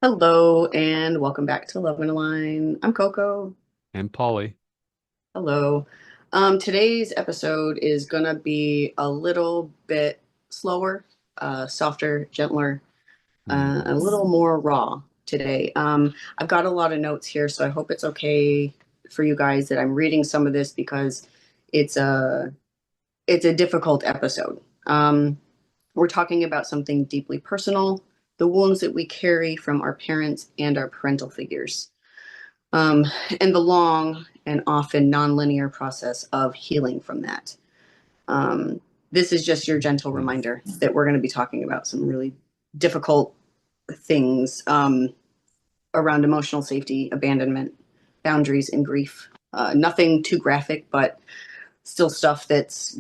Hello and welcome back to Love and Align. I'm Coco. And Paulie. Hello. Today's episode is gonna be a little bit slower, softer, gentler, Hmm. a little more raw today. I've got a lot of notes here, so I hope it's okay for you guys that I'm reading some of this because it's a it's a difficult episode. We're talking about something deeply personal, the wounds that we carry from our parents and our parental figures. um, and the long and often nonlinear process of healing from that. Um, this is just your gentle Hmm. reminder that we're going to be talking about some really difficult things around emotional safety, abandonment, boundaries, and grief. Nothing too graphic, but still stuff that's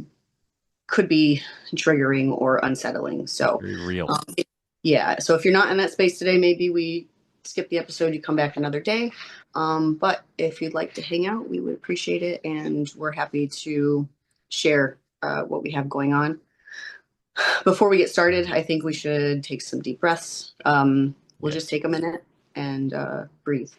could be triggering or unsettling. So, Very real. um, yeah. So if you're not in that space today, maybe we skip the episode, you come back another day. But if you'd like to hang out, we would appreciate it. And we're happy to share what we have going on. Before we get started, I think we should take some deep breaths. We'll just Yes. take a minute and breathe.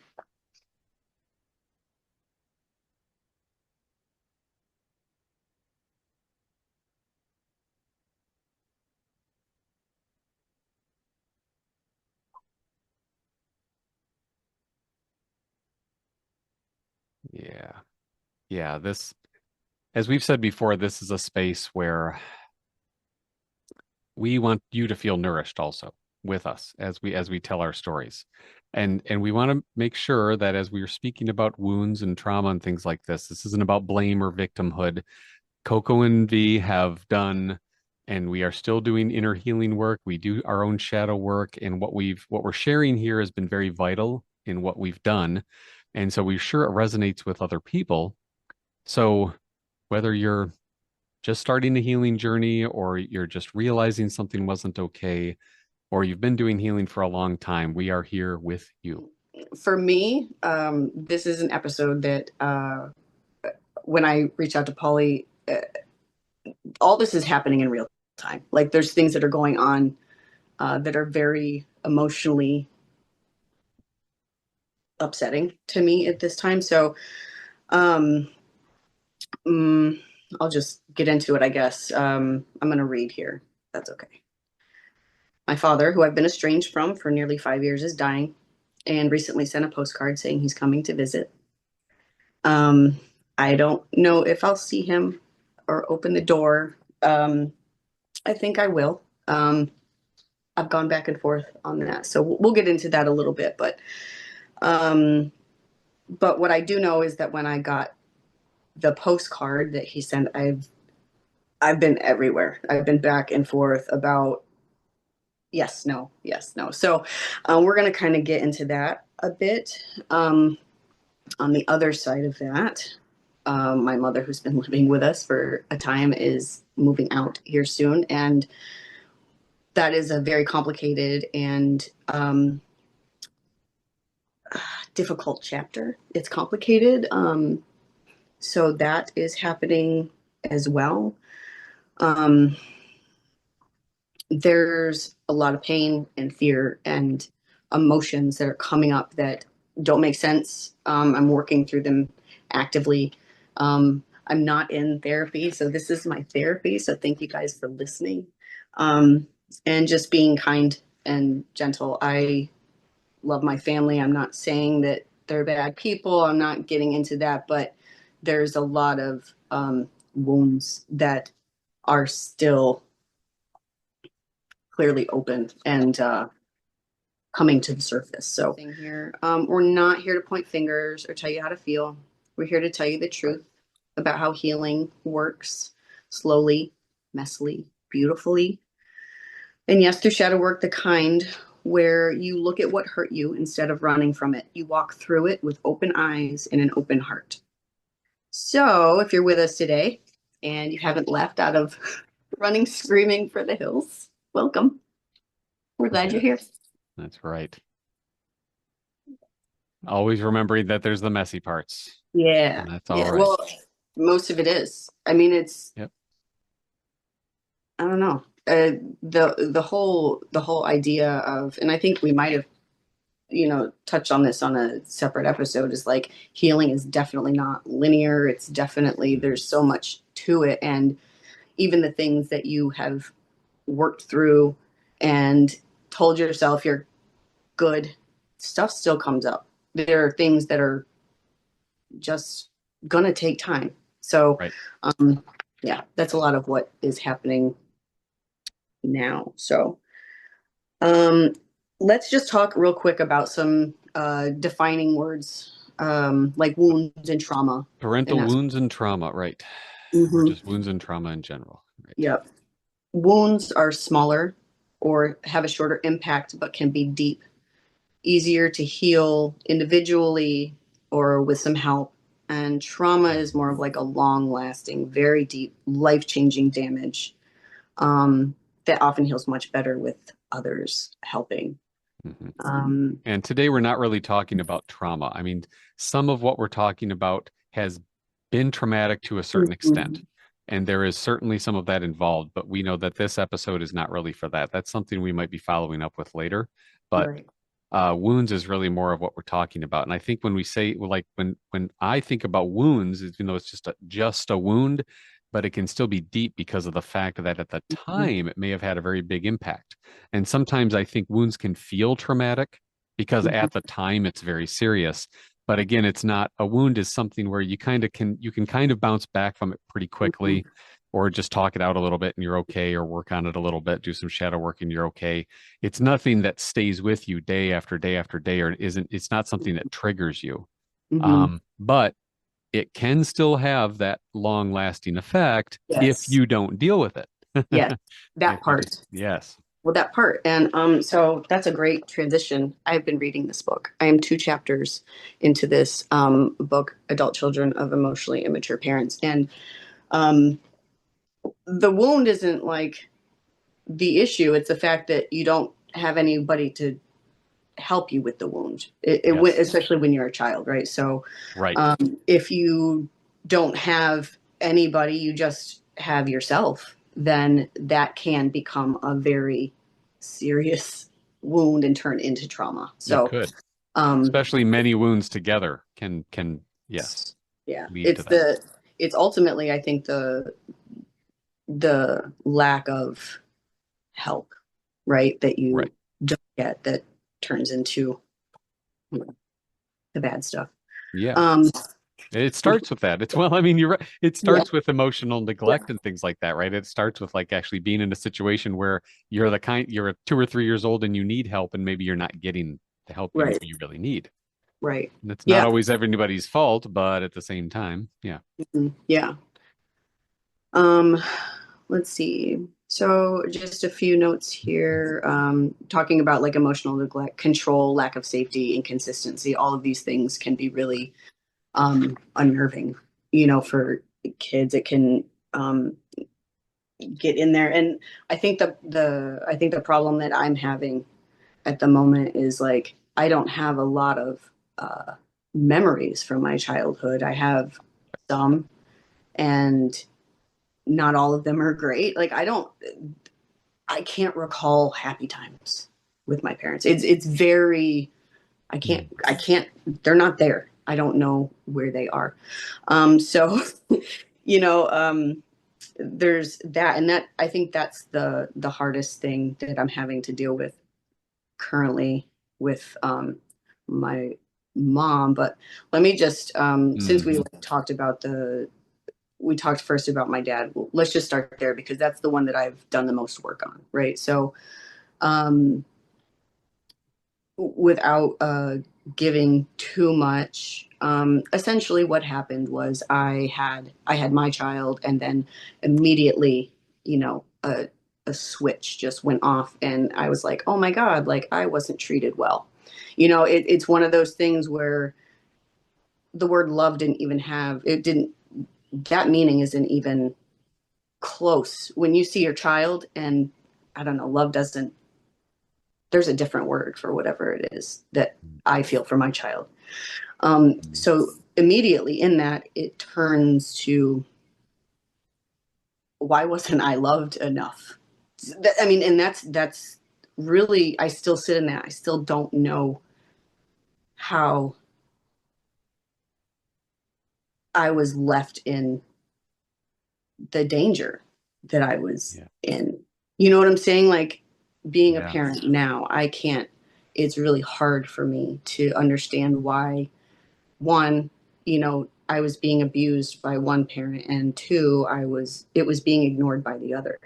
Yeah. Yeah. As we've said before, this is a space where we want you to feel nourished also with us as we tell our stories. And we want to make sure that as we are speaking about wounds and trauma and things like this isn't about blame or victimhood. Coco and V have done, and we are still doing inner healing work. We do our own shadow work, and what we're sharing here has been very vital in what we've done. And so we're sure it resonates with other people. So whether you're just starting a healing journey or you're just realizing something wasn't okay, or you've been doing healing for a long time, we are here with you. For me, this is an episode that when I reach out to Polly, all this is happening in real time. Like there's things that are going on that are very emotionally upsetting to me at this time. So um, mm, I'll just get into it, I guess. I'm going to read here. That's okay. My father, who I've been estranged from for nearly 5 years, is dying and recently sent a postcard saying he's coming to visit. Um, I don't know if I'll see him or open the door. I think I will. I've gone back and forth on that. So we'll get into that a little bit. Um, but what I do know is that when I got the postcard that he sent, I've been everywhere. I've been back and forth about yes, no, yes, no. So we're going to kind of get into that a bit. On the other side of that, my mother, who's been living with us for a time, is moving out here soon, and that is a very complicated and difficult chapter. It's complicated, so that is happening as well. Um, there's a lot of pain and fear and emotions that are coming up that don't make sense. I'm working through them actively. I'm not in therapy, so this is my therapy. So thank you guys for listening um, and just being kind and gentle. I love my family. I'm not saying that they're bad people. I'm not getting into that, but there's a lot of wounds that are still clearly open and coming to the surface. So here, we're not here to point fingers or tell you how to feel. We're here to tell you the truth about how healing works slowly, messily, beautifully. And yes, through shadow work, the kind where you look at what hurt you instead of running from it. You walk through it with open eyes and an open heart. So if you're with us today and you haven't left out of running screaming for the hills, welcome. We're glad you're Yes, here. that's right. Always remembering that there's the messy parts, Yeah. and that's all Yeah. right. Well, most of it is. I mean, Yep. I don't know. The whole idea of, and I think we might have touched on this on a separate episode, is like healing is definitely not linear. It's definitely, there's so much to it. And even the things that you have worked through and told yourself you're good, stuff still comes up. There are things that are just gonna take time. So, Right. um, yeah, that's a lot of what is happening now. So, um, let's just talk real quick about some defining words, like wounds and trauma. And Parental that's wounds and trauma, right? Or mhm. just wounds and trauma in general, right? Yep. Wounds are smaller or have a shorter impact, but can be deep, easier to heal individually or with some help. And trauma is more of like a long lasting, very deep, life changing damage, um, that often heals much better with others helping. Mhm. Um, And today we're not really talking about trauma. I mean, some of what we're talking about has been traumatic to a certain extent. mhm. And there is certainly some of that involved, but we know that this episode is not really for that. That's something we might be following up with later. But Right. wounds is really more of what we're talking about. And I think when we say, well, like when I think about wounds, even though it's just a wound, but it can still be deep because of the fact that at the Mhm. time it may have had a very big impact. And sometimes I think wounds can feel traumatic because Mhm. at the time it's very serious. But again, it's not. A wound is something where you can kind of bounce back from it pretty Mhm. quickly, or just talk it out a little bit and you're okay, or work on it a little bit, do some shadow work and you're okay. It's nothing that stays with you day after day after day, or it's not something that triggers you. Mhm. But it can still have that long lasting effect if Yes. you don't deal with it. Yes. If That you just, part. yes. Well, that part. And so that's a great transition. I've been reading this book. I am 2 chapters into this book, Adult Children of Emotionally Immature Parents. And um, the wound isn't like the issue. It's the fact that you don't have anybody to help you with the wound, Yes. especially when you're a child, right? So Right. if you don't have anybody, you just have yourself, then that can become a very serious wound and turn into trauma. It So, could. um, Especially many wounds together can yes, yeah, lead to that. it's ultimately, I think, the lack of help, right, that Right. you don't get, that turns into, the bad stuff. Yeah. Um, It starts with that. It's well, I mean, you're right. It yeah, starts with emotional yeah, neglect and things like that, right? It starts with like actually being in a situation where you're 2 or 3 years old and you need help, and maybe you're not getting the help you right, you really need. right. And it's not Yeah, always everybody's fault, but at the same time, yeah. yeah. Um, let's see. So just a few notes here, talking about like emotional neglect, control, lack of safety, inconsistency. All of these things can be really unnerving, for kids. It can get in there. And I think the problem that I'm having at the moment is like I don't have a lot of memories from my childhood. I have some, and not all of them are great. Like I can't recall happy times with my parents. It's very, Mm. I can't, they're not there. I don't know where they are. So you know, there's that, and that, I think that's the hardest thing that I'm having to deal with currently with my mom. But let me just, since we Hmm. talked about we talked first about my dad. Let's just start there because that's the one that I've done the most work on, right? So, um, without giving too much, essentially what happened was I had my child, and then immediately, a switch just went off, and I was like, oh my god, like I wasn't treated well. It's one of those things where the word love didn't even have it didn't that meaning isn't even close when you see your child, and I don't know, love doesn't, there's a different word for whatever it is that I feel for my child. So immediately in that, it turns to, why wasn't I loved enough? I mean, and that's really, I still sit in that. I still don't know how I was left in the danger that I was Yeah. in. You know what I'm saying? Like being a Yeah. parent now, I can't, it's really hard for me to understand why, one, I was being abused by one parent, and two, it was being ignored by the other.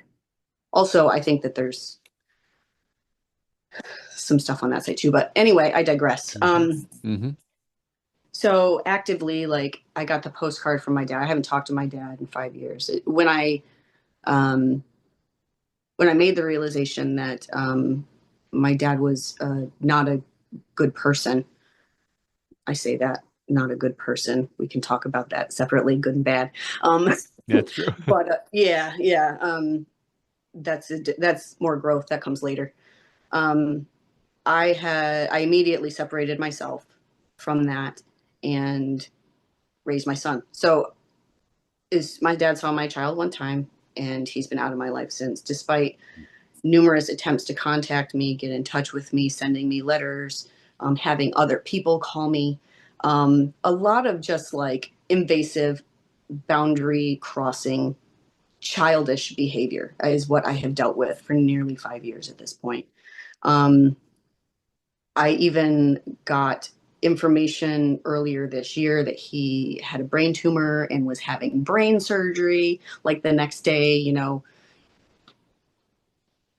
Also, I think that there's some stuff on that side too, but anyway, I digress. Mm-hmm. Mm-hmm. So actively, like I got the postcard from my dad. I haven't talked to my dad in 5 years. Um, when I made the realization that my dad was not a good person, I say that, not a good person. We can talk about that separately, good and bad. Um, That's true. but yeah, yeah, that's more growth that comes later. Um, I immediately separated myself from that and raised my son. So is my dad saw my child one time and he's been out of my life since, despite numerous attempts to contact me, get in touch with me, sending me letters, having other people call me. A lot of just like invasive, boundary crossing, childish behavior is what I have dealt with for nearly 5 years at this point. Um, I even got information earlier this year that he had a brain tumor and was having brain surgery like the next day.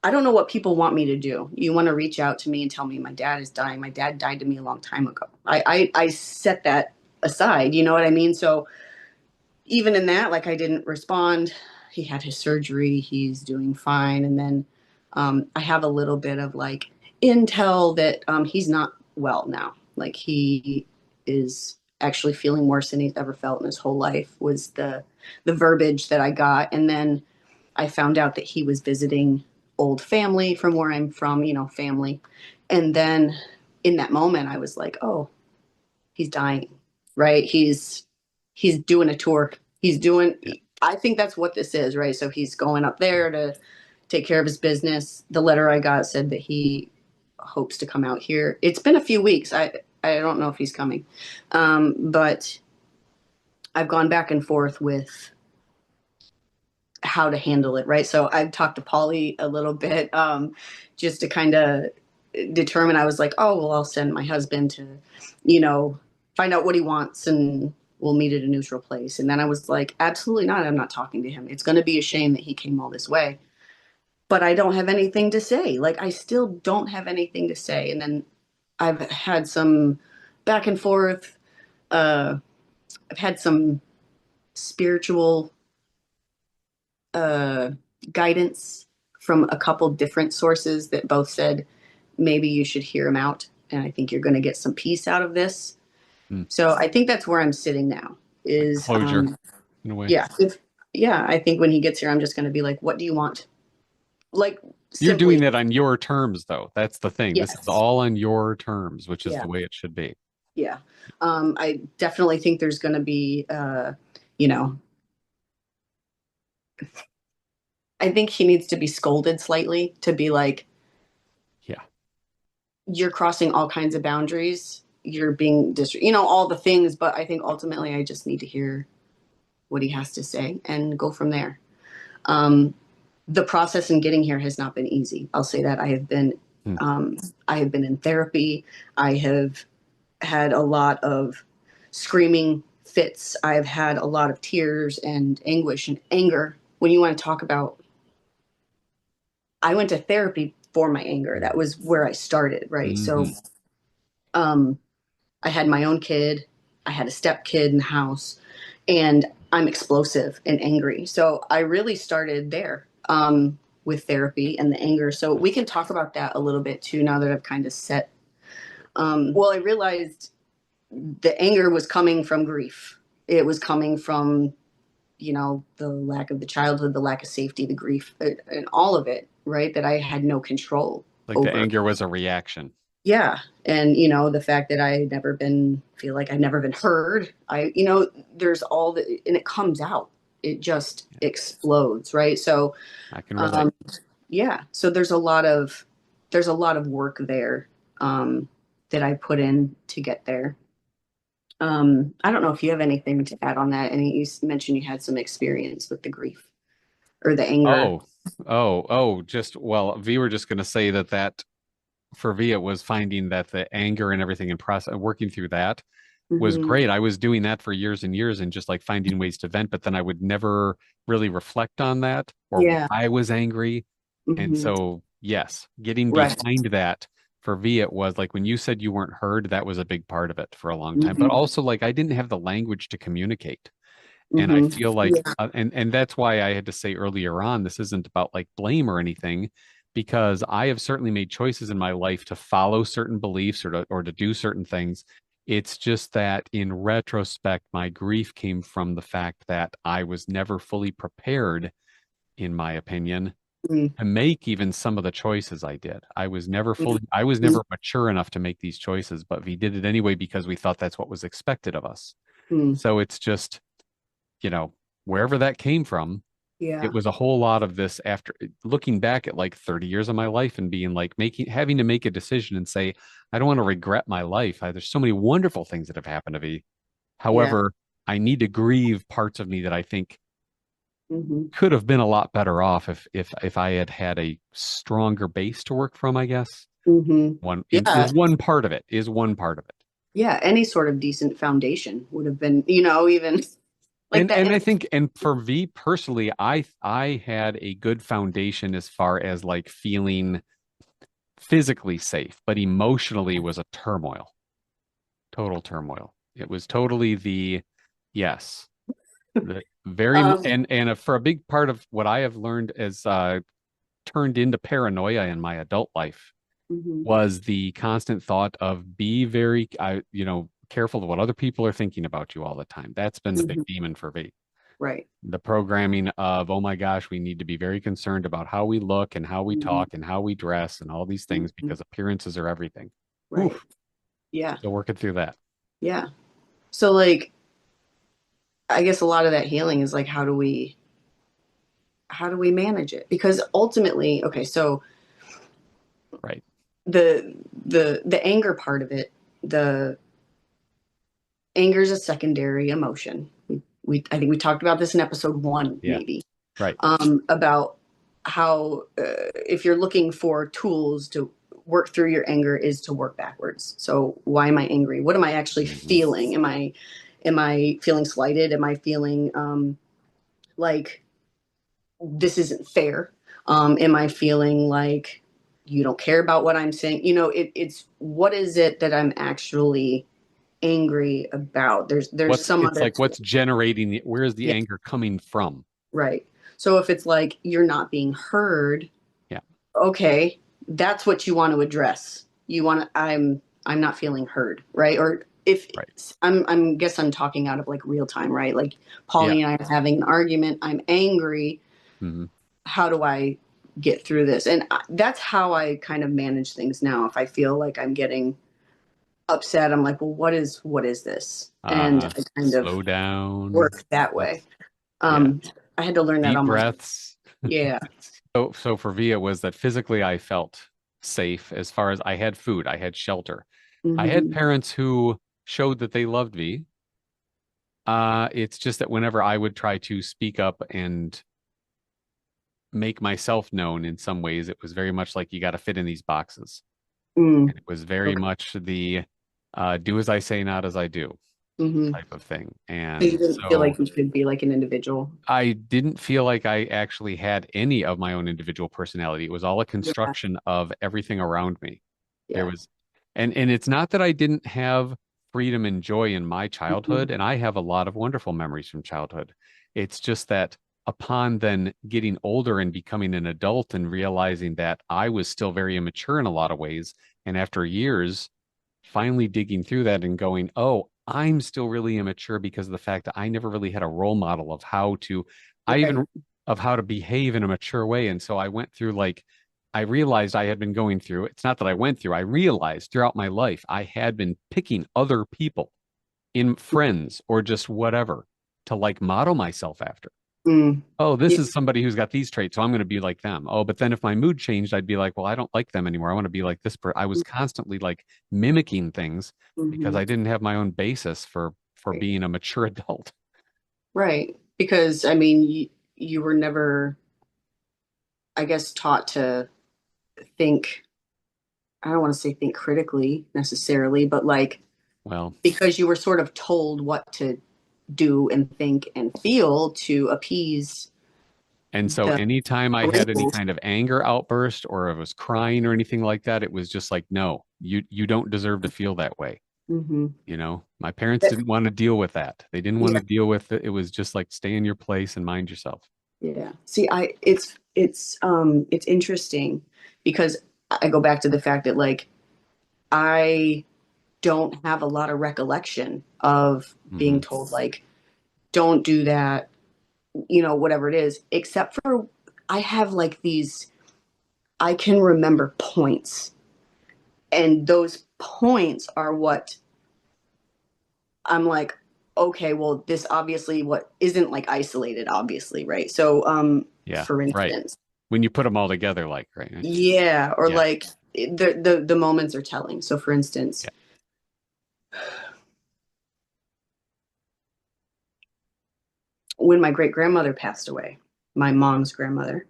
I don't know what people want me to do. You want to reach out to me and tell me my dad is dying. My dad died to me a long time ago. I set that aside. You know what I mean? So even in that, like I didn't respond. He had his surgery. He's doing fine. And then I have a little bit of like intel that he's not well now. Like he is actually feeling worse than he's ever felt in his whole life was the verbiage that I got. And then I found out that he was visiting old family from where I'm from, family. And then in that moment, I was like, oh, he's dying, right? He's doing a tour. Yeah. I think that's what this is, right? So he's going up there to take care of his business. The letter I got said that he hopes to come out here. It's been a few weeks. I don't know if he's coming. But I've gone back and forth with how to handle it, right? So I've talked to Paulie a little bit, just to kind of determine. I was like, oh, well, I'll send my husband to, you know, find out what he wants and we'll meet at a neutral place. And then I was like, absolutely not. I'm not talking to him. It's going to be a shame that he came all this way. But I don't have anything to say. Like, I still don't have anything to say. And then I've had some back and forth. Uh, I've had some spiritual uh, guidance from a couple different sources that both said maybe you should hear him out, and I think you're going to get some peace out of this. Mm. So I think that's where I'm sitting now. Like Is closure in a way. yeah, yeah. I think when he gets here, I'm just going to be like, "What do you want?" Like You're doing simply, that on your terms, though. That's the thing. This is yes, all on your terms, which is yeah, the way it should be. yeah. I definitely think there's going to be, you know, I think he needs to be scolded slightly to be like, Yeah. you're crossing all kinds of boundaries. You're being all the things. But I think ultimately, I just need to hear what he has to say and go from there. Um, the process in getting here has not been easy. I'll say that Mm. um, I have been in therapy. I have had a lot of screaming fits. I've had a lot of tears and anguish and anger. When you want to talk about, I went to therapy for my anger. That was where I started, right? So, Hmm. um, I had my own kid. I had a step kid in the house, and I'm explosive and angry. So I really started there, with therapy and the anger. So we can talk about that a little bit too. Now that I've kind of set, well, I realized the anger was coming from grief. It was coming from the lack of the childhood, the lack of safety, the grief, and all of it. Right, that I had no control Like the over. anger was a reaction. Yeah, and the fact that I never been feel like I've never been heard. There's all the and it comes out. It just Yeah, explodes, right? So I can relate. um yeah, so there's a lot of work there. that I put in to get there. I don't know if you have anything to add on that. And you mentioned you had some experience with the grief or the anger. Oh, just, well, we were just going to say that for V, it was finding that the anger and everything and process working through that was Hmm. great. I was doing that for years and years and just like finding ways to vent, but then I would never really reflect on that or why Yeah. I was angry. And Hmm. so, yes, getting Right. behind that for V, it was like when you said you weren't heard, that was a big part of it for a long time. But Hmm. also, like, I didn't have the language to communicate. And I Hmm. feel like, Yeah. and that's why I had to say earlier on, this isn't about like blame or anything, because I have certainly made choices in my life to follow certain beliefs or to do certain things. It's just that in retrospect, my grief came from the fact that I was never fully prepared, in my opinion, Hmm. to make even some of the choices I did. I was never mature enough to make these choices, but we did it anyway because we thought that's what was expected of us. Hmm. So it's just, wherever that came from, it Yeah. was a whole lot of this after looking back at like 30 years of my life and being like having to make a decision and say, I don't want to regret my life. There's so many wonderful things that have happened to me. Yeah. However, I need to grieve parts of me that I think Hmm. could have been a lot better off if I had had a stronger base to work from, I guess. Hmm. One Yeah. is one part of it, is one part of it. Yeah. Any sort of decent foundation would have been, even like And that. and I think and for V personally, I had a good foundation as far as like feeling physically safe, but emotionally was a turmoil, total turmoil. It was totally yes, the very Um, and for a big part of what I have learned as turned into paranoia in my adult life mhm, was the constant thought of be very, careful of what other people are thinking about you all the time. That's been the big mhm, demon for me. right. The programming of, oh my gosh, we need to be very concerned about how we look and how we Mhm, talk and how we dress and all these things mhm, because appearances are everything. right. Oof. Yeah. Still working through that. Yeah. So like I guess a lot of that healing is like how do we manage it? Because ultimately, okay, so Right. the the anger part of it, the anger is a secondary emotion. We I think we talked about this in episode 1 Yeah. maybe. Right. About how if you're looking for tools to work through your anger is to work backwards. So why am I angry? What am I actually Hmm. feeling? Am I feeling slighted? Am I feeling like this isn't fair? Am I feeling like you don't care about what I'm saying? It's what is it that I'm actually angry about? There's some It's other like what's generating where is the yeah, anger coming from? right. So if it's like you're not being heard, Yeah. okay, that's what you want to address. You want to, I'm not feeling heard, right? Or if Right. I'm guess I'm talking out of like real time, right? Like Yeah. Paulie and I are having an argument, I'm angry. Hmm. How do I get through this? And that's how I kind of manage things now. If I feel like I'm getting upset, I'm like, well, what is this? And I kind of Slow down. work that way. Let's yeah. Um, I had to learn that Deep on my breaths. yeah. So for Via was that physically I felt safe as far as I had food, I had shelter. I had Hmm. parents who showed that they loved me. It's just that whenever I would try to speak up and make myself known in some ways, it was very much like you got to fit in these boxes. Mm. And it was very Okay. much the do as I say, not as I do Hmm. type of thing. So you And didn't feel so like you could be like an individual. I didn't feel like I actually had any of my own individual personality. It was all a Yeah. construction of everything around me. There Yeah. was, and it's not that I didn't have freedom and joy in my Hmm. childhood, and I have a lot of wonderful memories from childhood. It's just that upon then getting older and becoming an adult and realizing that I was still very immature in a lot of ways, and after years, finally digging through that and going, oh, I'm still really immature because of the fact that I never really had a role model of Right. of how to behave in a mature way. And so I went through like, I realized I had been going through, it's not that I went through, I realized throughout my life, I had been picking other people in friends or just whatever to like model myself after. Mm. Oh, this Yeah. is somebody who's got these traits, so I'm going to be like them. Oh, but then if my mood changed, I'd be like, well, I don't like them anymore. I want to be like this person. I was constantly like mimicking things because Mm-hmm. I didn't have my own basis for Right. being a mature adult. Right. Because I mean, you were never, I guess, taught to think. I don't want to say think critically necessarily, but like Well, because you were sort of told what to do and think and feel to appease and so the anytime I had any parental. kind of anger outburst or I was crying or anything like that, it was just like, no, you don't deserve to feel that way. Mm-hmm. You know, my parents didn't want to deal with that. They didn't want Yeah. to deal with it. It was just like stay in your place and mind yourself. Yeah. See, it's interesting because I go back to the fact that like I don't have a lot of recollection of being Hmm. told like don't do that, whatever it is, except for I have like these I can remember points, and those points are what I'm like, okay, well, this obviously what isn't like isolated, obviously, right? So, Yeah, for right. instance, When you put them all together, like, right? yeah, or Yeah, like the moments are telling. So, for instance, yeah. when my great grandmother passed away, my mom's grandmother,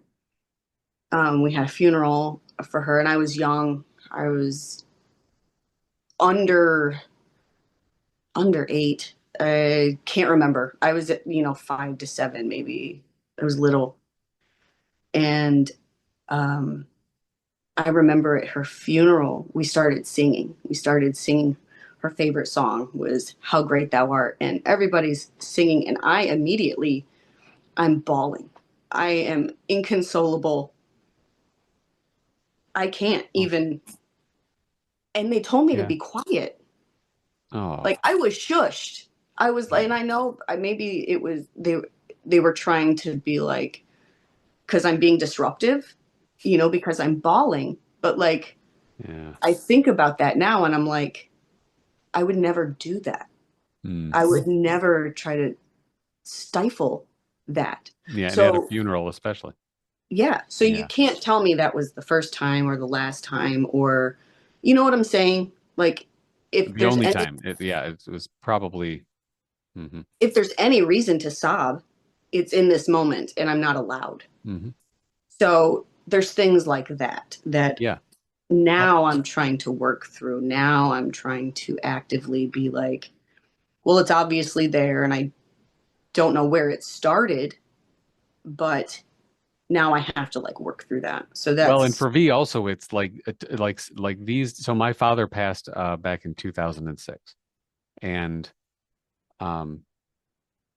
we had a funeral for her, and I was young. I was under under 8. I can't remember. I was at 5 to 7 maybe. I was little, and um, I remember at her funeral, we started singing. We started singing. Her favorite song was "How Great Thou Art," and everybody's singing, and I'm bawling. I am inconsolable. I can't Oh, even. And they told me to yeah. be quiet. Oh, Like I was shushed. I was like, and I know maybe it was they were trying to be like because I'm being disruptive, because I'm bawling. But like yeah. I think about that now, and I'm like, I would never do that. Hmm. I would never try to stifle that. Yeah, and at a So, funeral, especially. yeah. So you Yeah. can't tell me that was the first time or the last time, or, you know what I'm saying? Like, if The there's only any, time. Yeah, it was probably. Hmm. if there's any reason to sob, it's in this moment and I'm not allowed. Hmm. So there's things like that Yeah. Well, now I'm trying to work through. Now I'm trying to actively be like, well, it's obviously there and I don't know where it started, but now I have to like work through that. So well, and that's for V also, it's like these. So my father passed back in 2006, and um,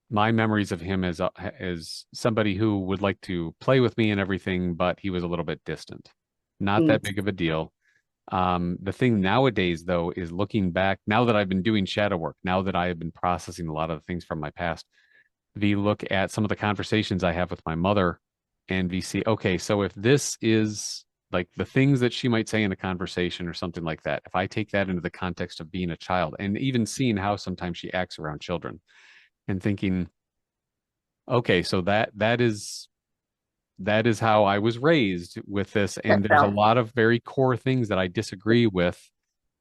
my memories of him as somebody who would like to play with me and everything, but he was a little bit distant. Not mm, that big of a deal. The thing nowadays, though, is looking back, now that I've been doing shadow work, now that I have been processing a lot of the things from my past, we look at some of the conversations I have with my mother and we see, okay, so if this is like the things that she might say in a conversation or something like that, if I take that into the context of being a child and even seeing how sometimes she acts around children and thinking, okay, so that is how I was raised with this. And that there's a felt lot of very core things that I disagree with.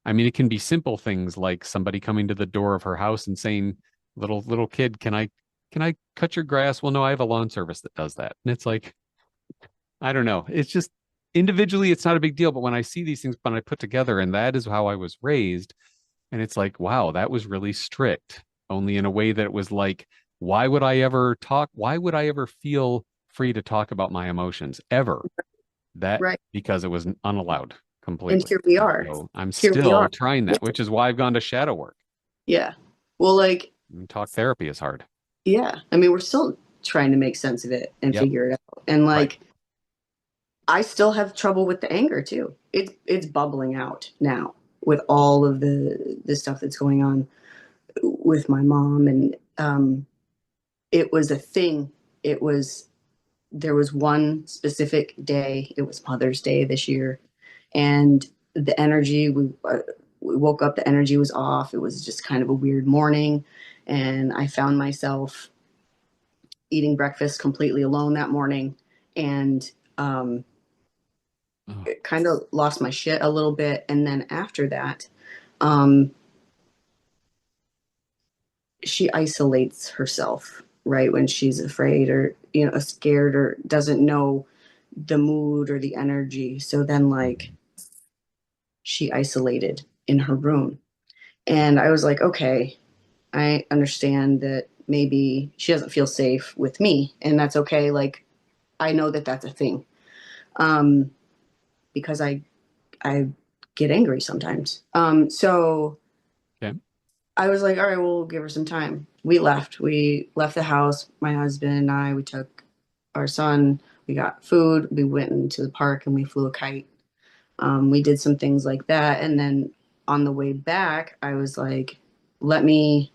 I mean, it can be simple things like somebody coming to the door of her house and saying, "Little kid, can I cut your grass?" Well, no, I have a lawn service that does that. And it's like, I don't know. It's just individually, it's not a big deal. But when I see these things when I put together, and that is how I was raised, and it's like, wow, that was really strict, only in a way that it was like, why would I ever talk? Why would I ever feel free to talk about my emotions ever? That right. because it was unallowed And completely. here we are. So I'm Here we still are. trying Yeah. that, which is why I've gone to shadow work. Yeah. Well, like, And talk therapy is hard. yeah. I mean, we're still trying to make sense of it and Yep. figure it out. And Right. like, I still have trouble with the anger too. It's bubbling out now with all of the stuff that's going on with my mom, and it was a thing. It was there was one specific day. It was Mother's Day this year, and the energy we woke up. The energy was off. It was just kind of a weird morning, and I found myself eating breakfast completely alone that morning, and um, Oh, kind of lost my shit a little bit. And then after that, um, she isolates herself, right? When she's afraid or, scared or doesn't know the mood or the energy. So then, like, mhm. she isolated in her room. And I was like, okay, I understand that maybe she doesn't feel safe with me. And that's okay. Like, I know that that's a thing. Um, because I get angry sometimes. So Okay. I was like, all right, we'll give her some time. We left. We left the house. My husband and I, we took our son, we got food, we went into the park and we flew a kite. We did some things like that. And then on the way back, I was like, let me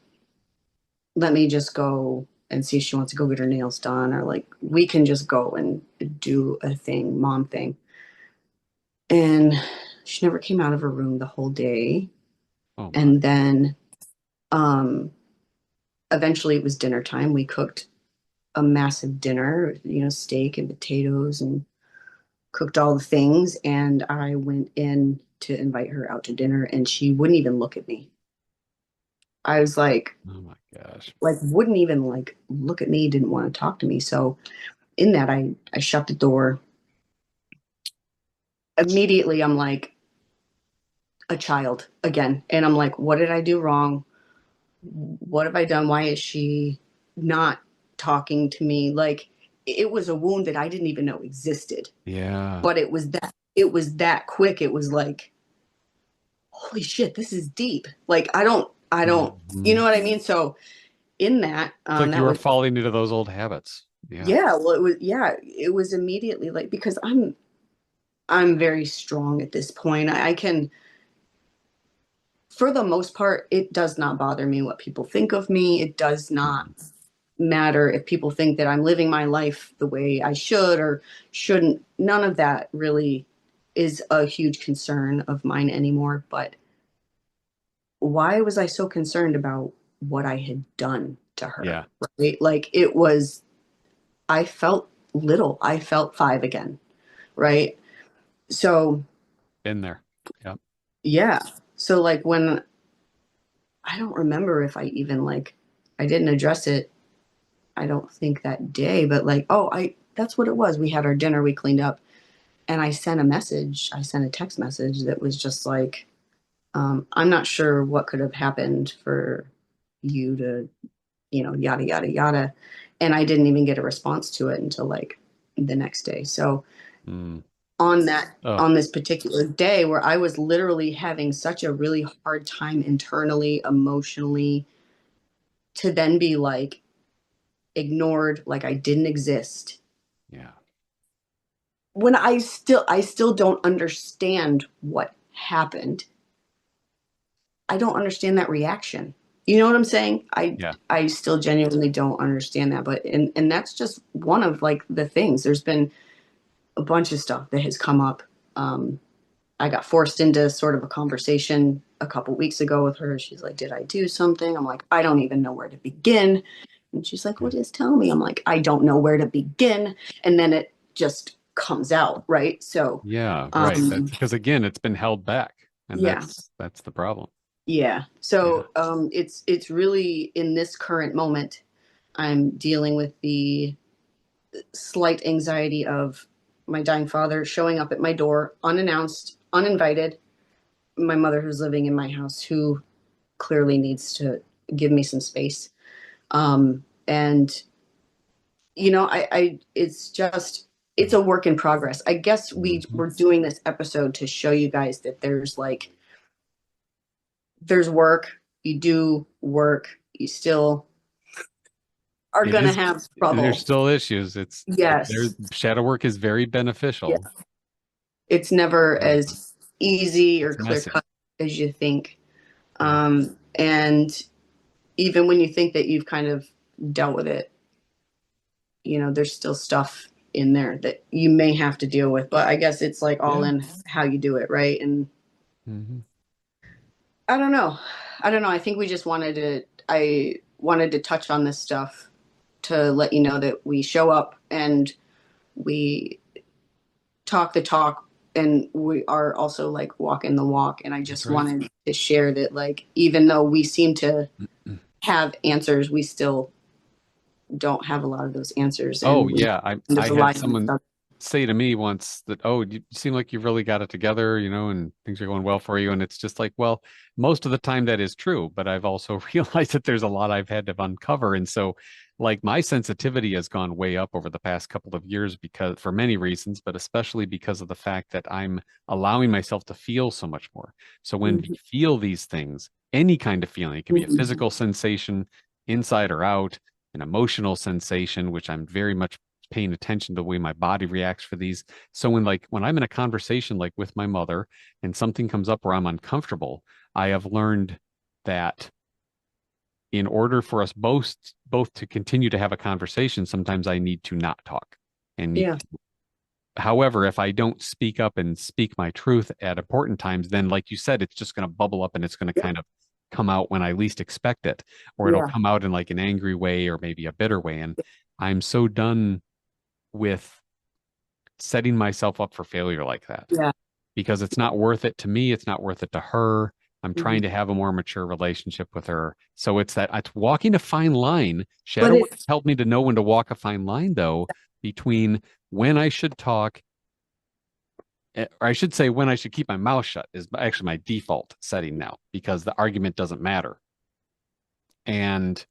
let me just go and see if she wants to go get her nails done, or like we can just go and do a thing, mom thing. And she never came out of her room the whole day. Oh my. And then um eventually it was dinner time. We cooked a massive dinner, steak and potatoes, and cooked all the things. And I went in to invite her out to dinner, and she wouldn't even look at me. I was Oh my gosh. wouldn't even like look at me, didn't want to talk to me. So in that, I shut the door. Immediately, I'm like a child again. And I'm like, what did I do wrong? What have I done? Why is she not talking to me? Like, it was a wound that I didn't even know existed, Yeah. but it was that quick. It was like, holy shit, this is deep. Like, I don't, you Mhm. know what I mean? So in that, It's like you that were was, falling into those old habits. Yeah. yeah, well, it was immediately like, because I'm very strong at this point. I can, for the most part, it does not bother me what people think of me. It does not Mhm. matter if people think that I'm living my life the way I should or shouldn't. None of that really is a huge concern of mine anymore. But why was I so concerned about what I had done to her? Yeah. Right? Like, it was, I felt little. I felt five again. Right. So, Been there. Yep. yeah. So, like, when I don't remember if I even I didn't address it, I don't think that day, but like, oh, that's what it was. We had our dinner, we cleaned up, and I sent a message. I sent a text message that was just like, I'm not sure what could have happened for you to, yada, yada, yada. And I didn't even get a response to it until like the next day. So Mm. Oh, on this particular day where I was literally having such a really hard time internally, emotionally, to then be like ignored, like I didn't exist, yeah. when I still don't understand what happened. I don't understand that reaction. You know what I'm saying? I Yeah. I still genuinely don't understand that. But and that's just one of like the things. There's been a bunch of stuff that has come up. Um, I got forced into sort of a conversation a couple weeks ago with her. She's like, "Did I do something?" I'm like, "I don't even know where to begin." And she's like, "Well, Yeah. just tell me." I'm like, "I don't know where to begin." And then it just comes out, right? So, Yeah. Right. That's because again, it's been held back, and yeah, that's the problem. yeah. Yeah. So, it's really in this current moment, I'm dealing with the slight anxiety of my dying father showing up at my door unannounced, uninvited. My mother, who's living in my house, who clearly needs to give me some space. And it's just, it's a work in progress. I guess we Mhm. were doing this episode to show you guys that there's work. You do work. You still are It gonna is. have There's trouble. still issues. There. Yes. Shadow work is very Yeah. beneficial. It's never Yeah. as easy or It's clear messy. cut as you think. Yeah. And even when you think that you've kind of dealt with it, there's still stuff in there that you may have to deal with. But I guess it's like all Yeah. in how you do it, right? And Hmm. I don't know. I don't know. I think I wanted to touch on this stuff to let you know that we show up and we talk the talk, and we are also like walking the walk. And I That's just right. wanted to share that, like, even though we seem to have answers, we still don't have a lot of those answers, Oh and we yeah, I there's a had lot of someone stuff. say to me once that, oh, you seem like you've really got it together, and things are going well for you. And it's just like, well, most of the time that is true, but I've also realized that there's a lot I've had to uncover. And so, like, my sensitivity has gone way up over the past couple of years because for many reasons, but especially because of the fact that I'm allowing myself to feel so much more. So when we Mhm. feel these things, any kind of feeling, it can be a Mhm. physical sensation, inside or out, an emotional sensation, which I'm very much paying attention to the way my body reacts for these. So when I'm in a conversation like with my mother and something comes up where I'm uncomfortable, I have learned that in order for us both to continue to have a conversation, sometimes I need to not talk and need Yeah, to. However, if I don't speak up and speak my truth at important times, then like you said, it's just going to bubble up and it's going to yeah, kind of come out when I least expect it, or it'll yeah, come out in like an angry way or maybe a bitter way. And I'm so done with setting myself up for failure like that yeah. because it's not worth it to me. It's not worth it to her. I'm trying Mhm. to have a more mature relationship with her. So it's walking a fine line. But Shadow work has it's helped me to know when to walk a fine line, though, between when I should talk, or I should say when I should keep my mouth shut is actually my default setting now because the argument doesn't matter. And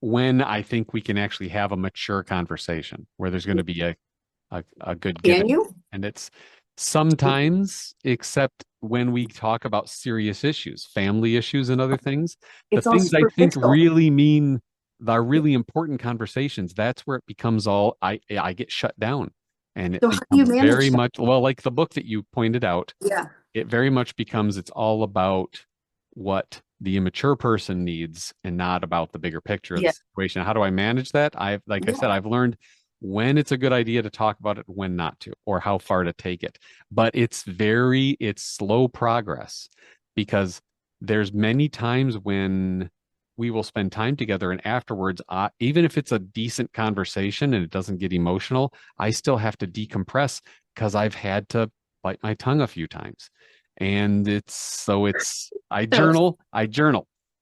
when I think we can actually have a mature conversation where there's going to be a good give can and you? and it's sometimes, except when we talk about serious issues, family issues and other things, the It's all things I think superficial. really mean the really important conversations, that's where it becomes all I get shut down and it So how do you becomes very manage that? much, well, like the book that you pointed out, Yeah, it very much becomes it's all about what the immature person needs and not about the bigger picture of the yeah, situation. How do I manage that? Like I yeah. said, I've learned when it's a good idea to talk about it, when not to, or how far to take it. But it's slow progress because there's many times when we will spend time together and afterwards, even if it's a decent conversation and it doesn't get emotional, I still have to decompress because I've had to bite my tongue a few times. And So I journal.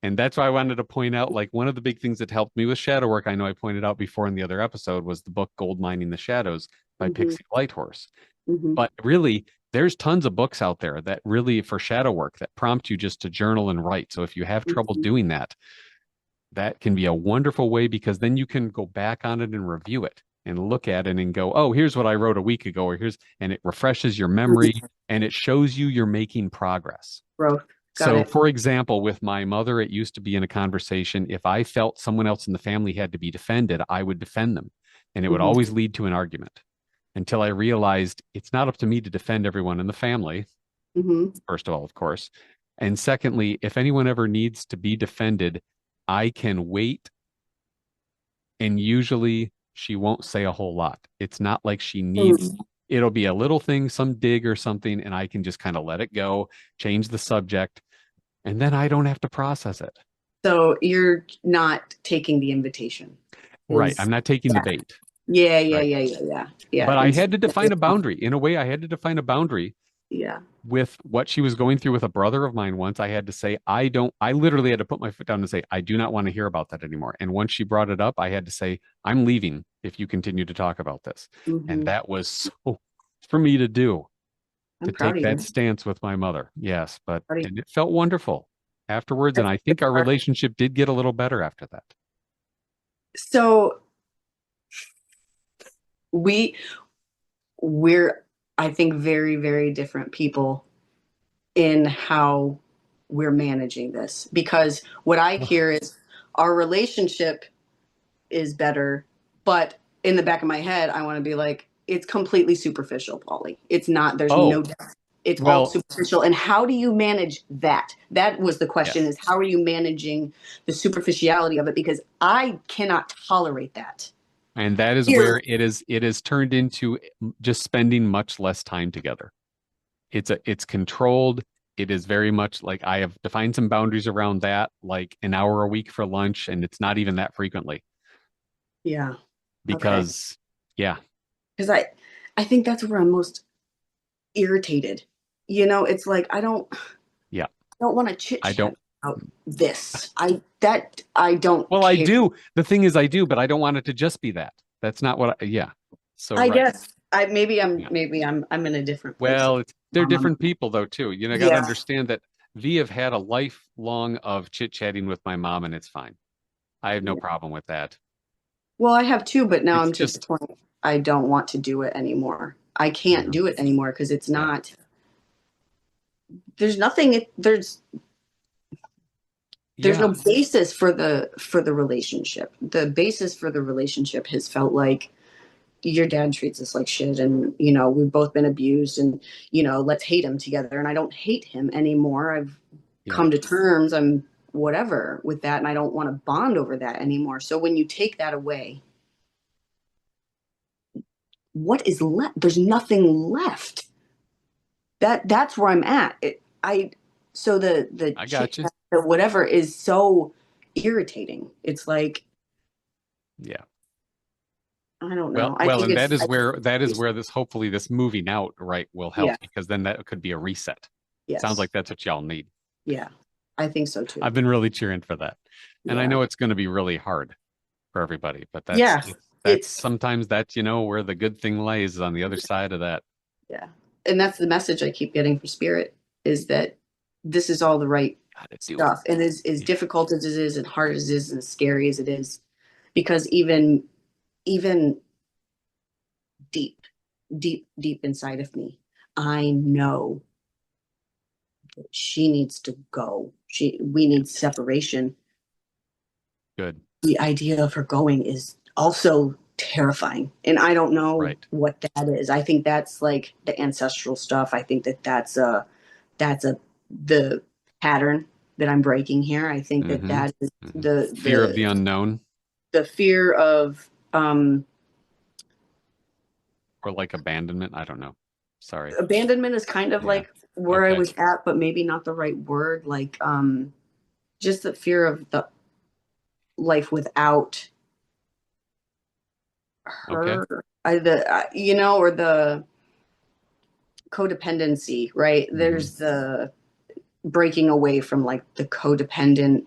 And that's why I wanted to point out, like, one of the big things that helped me with shadow work, I know I pointed out before in the other episode, was the book Gold Mining the Shadows by hmm Pixie Lighthorse. hmm But really, there's tons of books out there that really for shadow work that prompt you just to journal and write. So if you have trouble hmm doing that, that can be a wonderful way because then you can go back on it and review it and look at it and go, oh, here's what I wrote a week ago, and it refreshes your memory and it shows you you're making progress. growth. Got So, it. for example, with my mother, it used to be in a conversation. If I felt someone else in the family had to be defended, I would defend them. And it would hmm always lead to an argument until I realized it's not up to me to defend everyone in the family, hmm first of all, of course. And secondly, if anyone ever needs to be defended, I can wait. And usually she won't say a whole lot. It's not like she needs, it'll be a little thing, some dig or something, and I can just kind of let it go, change the subject, and then I don't have to process it. So you're not taking the invitation. Right. Is I'm not taking the yeah, bait. yeah, yeah, Right. yeah, yeah, yeah, yeah. But I had to define a Instead, boundary. In a way, I had to define a boundary yeah. with what she was going through with a brother of mine once. I had to say, I literally had to put my foot down and say, I do not want to hear about that anymore. And once she brought it up, I had to say, I'm leaving if you continue to talk about this. And hmm that was so for me to do, to I'm proud take of that you. stance with my mother. Yes. Proud of you. And it felt wonderful afterwards. And That's I good think our work. relationship did get a little better after that. So we we're I think very, very different people in how we're managing this, because what I hear is our relationship is better, but in the back of my head, I want to be like, it's completely superficial, Paulie. It's not, there's no Oh, depth. It's all well, superficial. And how do you manage that? That was the question, yes. is how are you managing the superficiality of it? Because I cannot tolerate that. And that is Here. where it is turned into just spending much less time together. It's controlled. It is very much like I have defined some boundaries around that, like an hour a week for lunch, and it's not even that frequently. Yeah. Okay. because yeah, Because I think that's where I'm most irritated. It's like yeah, I don't want to chit I don't. chat about this. I don't Well, I care. do. The thing is, I do, but I don't want it to just be that. That's not what yeah. So, I right. guess I Yeah. maybe I'm in a different place with Well, they're mom. different people though, too. You know, I got to Yeah. understand that V have had a lifelong of chit-chatting with my mom, and it's fine. I have no Yeah. problem with that. Well, I have two, but now It's I'm to the just, point I don't want to do it anymore. I can't yeah, do it anymore because it's yeah, not. There's nothing. There's no yeah, basis for the relationship. The basis for the relationship has felt like your dad treats us like shit, and we've both been abused, and let's hate him together. And I don't hate him anymore. I've yeah. come to terms. I'm whatever with that, and I don't want to bond over that anymore. So when you take that away, what is left? There's nothing left. That's where I'm at. So the I chit got you. chat or whatever is so irritating. It's like Yeah. I don't Well, know. I well, think and it's that is where this hopefully this moving out right will help yeah, because then that could be a reset. Sounds yes, like that's what y'all need. yeah. I think so I've too. been really cheering for that. And I Yeah, know it's going to be really hard for everybody, but yeah. that's It's sometimes that, where the good thing lies is on the other side of that. yeah, and that's the message I keep getting from Spirit is that this is all the right Gotta do it. stuff, and as Yeah. difficult as it is, and hard as it is, and as scary as it is, because even deep, deep, deep inside of me, I know she needs to go. We Yeah. need separation. Good. The idea of her going is also terrifying. And I don't know Right. what that is. I think that's like the ancestral stuff. I think that's the pattern that I'm breaking here. I think that Mm-hmm. that is Hmm. the Fear of the the unknown the fear of or like abandonment. I don't know. Sorry. abandonment is kind of Yeah. like where I Okay. was at, but maybe not the right word. Like just the fear of the life without Okay. her or the codependency, right? Mm-hmm. There's the breaking away from like the codependent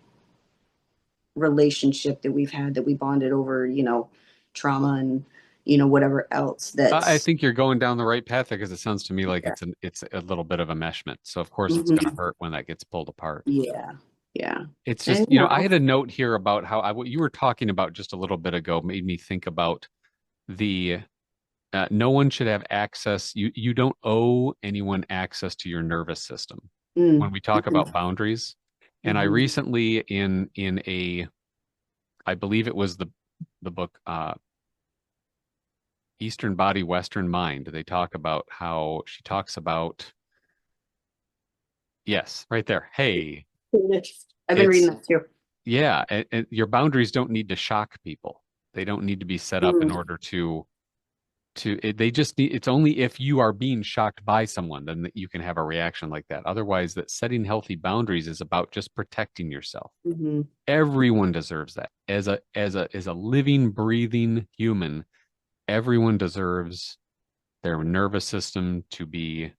relationship that we've had that we bonded over trauma and whatever else I that's think you're going down the right path there because it sounds to me like yeah. it's a little bit of a meshment. So of course it's going to Mhm. hurt when that gets pulled apart. Yeah, yeah. It's And just, I had a note here about how what you were talking about just a little bit ago made me think about the no one should have access. You don't owe anyone access to your nervous system when mm, we talk mhm, about boundaries. And I mhm, recently in a I believe it was the book Eastern Body, Western Mind. They talk about how she talks about yes, right there. Hey, I've been reading it's that too. yeah, and your boundaries don't need to shock people. They don't need to be set up in Mm, order they just need it's only if you are being shocked by someone then that you can have a reaction like that. Otherwise, that setting healthy boundaries is about just protecting yourself. mhm, Everyone deserves that. As a living, breathing human, everyone deserves their nervous system to be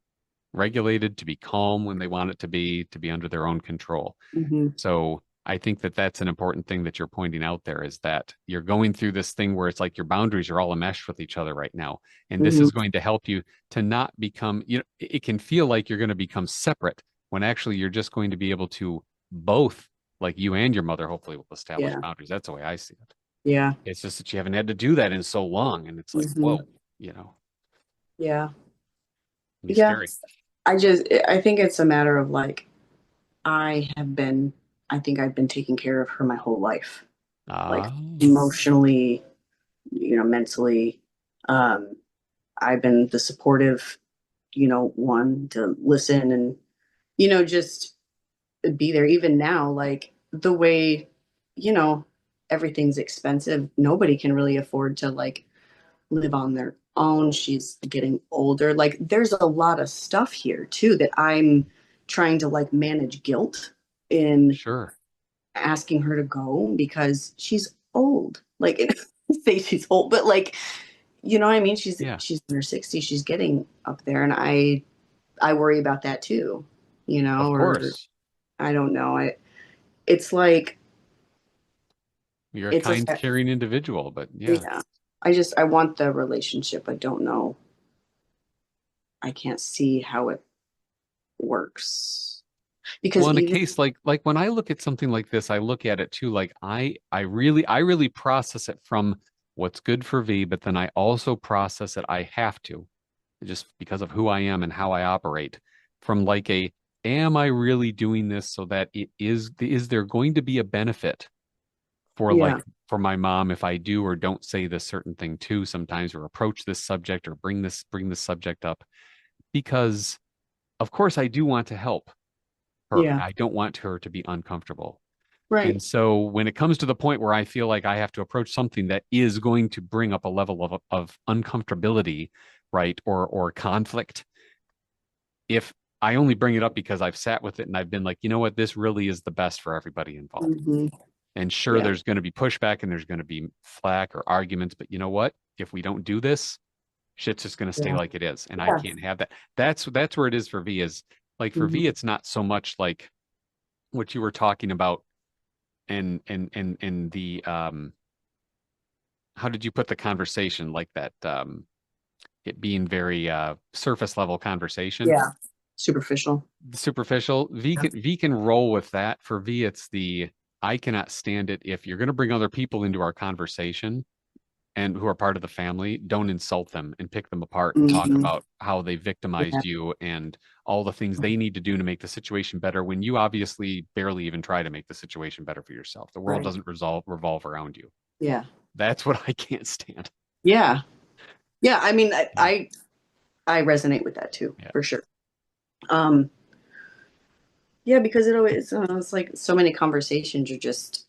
regulated, to be calm when they want it to be under their own control. mhm, So I think that that's an important thing that you're pointing out there is that you're going through this thing where it's like your boundaries are all enmeshed with each other right now. And this mhm. is going to help you to not become, it can feel like you're going to become separate when actually you're just going to be able to both, like you and your mother, hopefully will establish Yeah, boundaries. That's the way I see it. yeah, It's just that you haven't had to do that in so long. And it's like, whoa, mhm, you know, yeah, it'd be yeah. scary. I think it's a matter of like I have been, I think I've been taking care of her my whole life, like Ah, emotionally, mentally. Um, I've been the supportive, one to listen and, just be there. Even now, like the way, you know, everything's expensive. Nobody can really afford to like live on their own. She's getting older. Like there's a lot of stuff here too that I'm trying to like manage guilt in sure. asking her to go because she's old. Like say she's old, but like, you know what I mean? Yeah, She's in her 60s. She's getting up there, and I worry about that too, you know, of or course. I don't know. It's like You're a it's a kind, caring individual, but yeah. yeah. I want the relationship. I don't know. I can't see how it works because Well, in a even case like when I look at something like this, I look at it too like I really process it from what's good for V, but then I also process it I have to just because of who I am and how I operate from like a am I really doing this so that it is there going to be a benefit for yeah, like for my mom if I do or don't say this certain thing too sometimes or approach this subject or bring this subject up because of course I do want to help her. yeah, I don't want her to be uncomfortable. right. And so when it comes to the point where I feel like I have to approach something that is going to bring up a level of uncomfortability, right, or conflict, if I only bring it up because I've sat with it and I've been like, you know what, this really is the best for everybody involved. Hmm. And sure, Yeah, there's going to be pushback and there's going to be flack or arguments, but you know what? If we don't do this, shit's just going to stay yeah, like it is, and I yeah. can't have that. That's where it is for V. Is like for V, Hmm. it's not so much like what you were talking about and the how did you put the conversation like that it being very surface level conversation, Yeah. Superficial. superficial. V can roll with that. For V it's the I cannot stand it if you're going to bring other people into our conversation and who are part of the family, don't insult them and pick them apart and talk Hmm. about how they Yeah, victimized you and all the things they need to do to make the situation better when you obviously barely even try to make the situation better for yourself. The world right. doesn't revolve around you. Yeah, That's what I can't stand. yeah, yeah. I mean, Yeah. I resonate with that too, Yeah. for sure. Um, yeah, because it's like so many conversations are just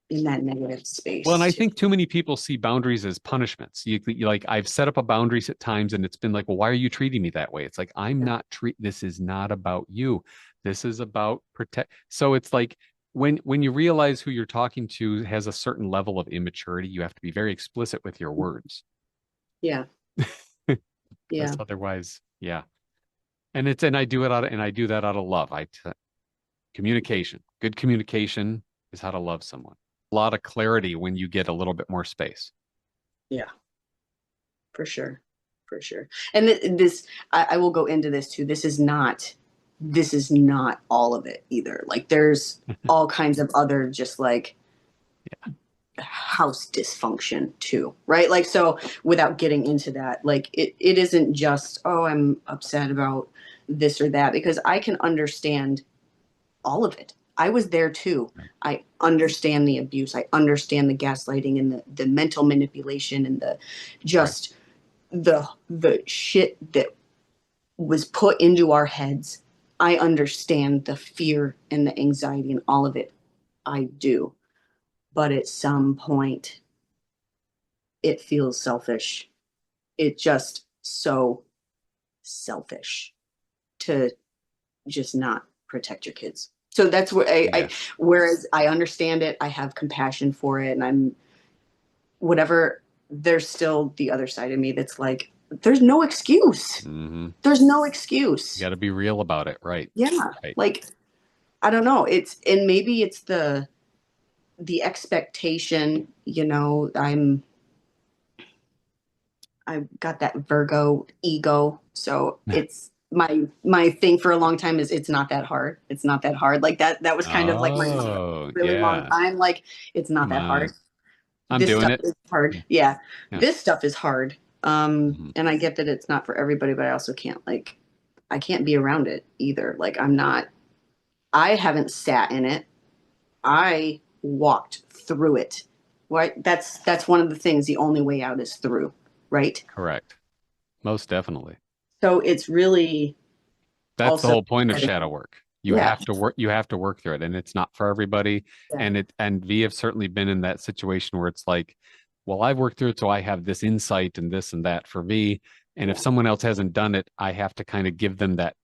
in that negative Well, and space I too. think too many people see boundaries as punishments. Like I've set up a boundaries at times and it's been like, well, why are you treating me that way? It's like I'm Yeah. not this is not about you. This is about protect. So it's like when you realize who you're talking to has a certain level of immaturity, you have to be very explicit with your words. Yeah, Because yeah, otherwise, yeah. And I do that out of love. Communication. Good communication is how to love someone. A lot of clarity when you get a little bit more space. yeah, for sure, for sure. And I will go into this too. This is not all of it either. Like there's all kinds of other just like house dysfunction too, right? Like so without getting into that, like it isn't just, oh, I'm upset about this or that, because I can understand all of it. I was there too. I understand the abuse. I understand the gaslighting and the mental manipulation and the Right. just the shit that was put into our heads. I understand the fear and the anxiety and all of it. I do. But at some point, it feels selfish. It just so selfish to just not protect your kids. So that's where Yes. whereas I understand it, I have compassion for it, and I'm whatever. There's still the other side of me that's like, there's no excuse. Hmm. There's no You excuse. got to be real about it. Right. Yeah, Right. like I don't know. And maybe it's the expectation. You know, I've got that Virgo ego, so it's my thing for a long time is it's not that hard. It's not that hard. Like that was kind of like my mantra for a Oh, really long yeah. time. Like it's not Come that hard. on. I'm This doing stuff it. is hard. Yeah. Yeah. Yeah. This stuff is hard. Mhm. And I get that it's not for everybody, but I also can't like I can't be around it either. Like I haven't sat in it. I walked through it. Right? That's one of the things. The only way out is through, right? Correct. Most definitely. So it's really That's the also whole point of shadow setting. work. Yeah. You have to work through it and it's not for everybody. Yeah. And we have certainly been in that situation where it's like, well, I've worked through it, so I have this insight and this and that for me. And if Yeah. someone else hasn't done it, I have to kind of give them that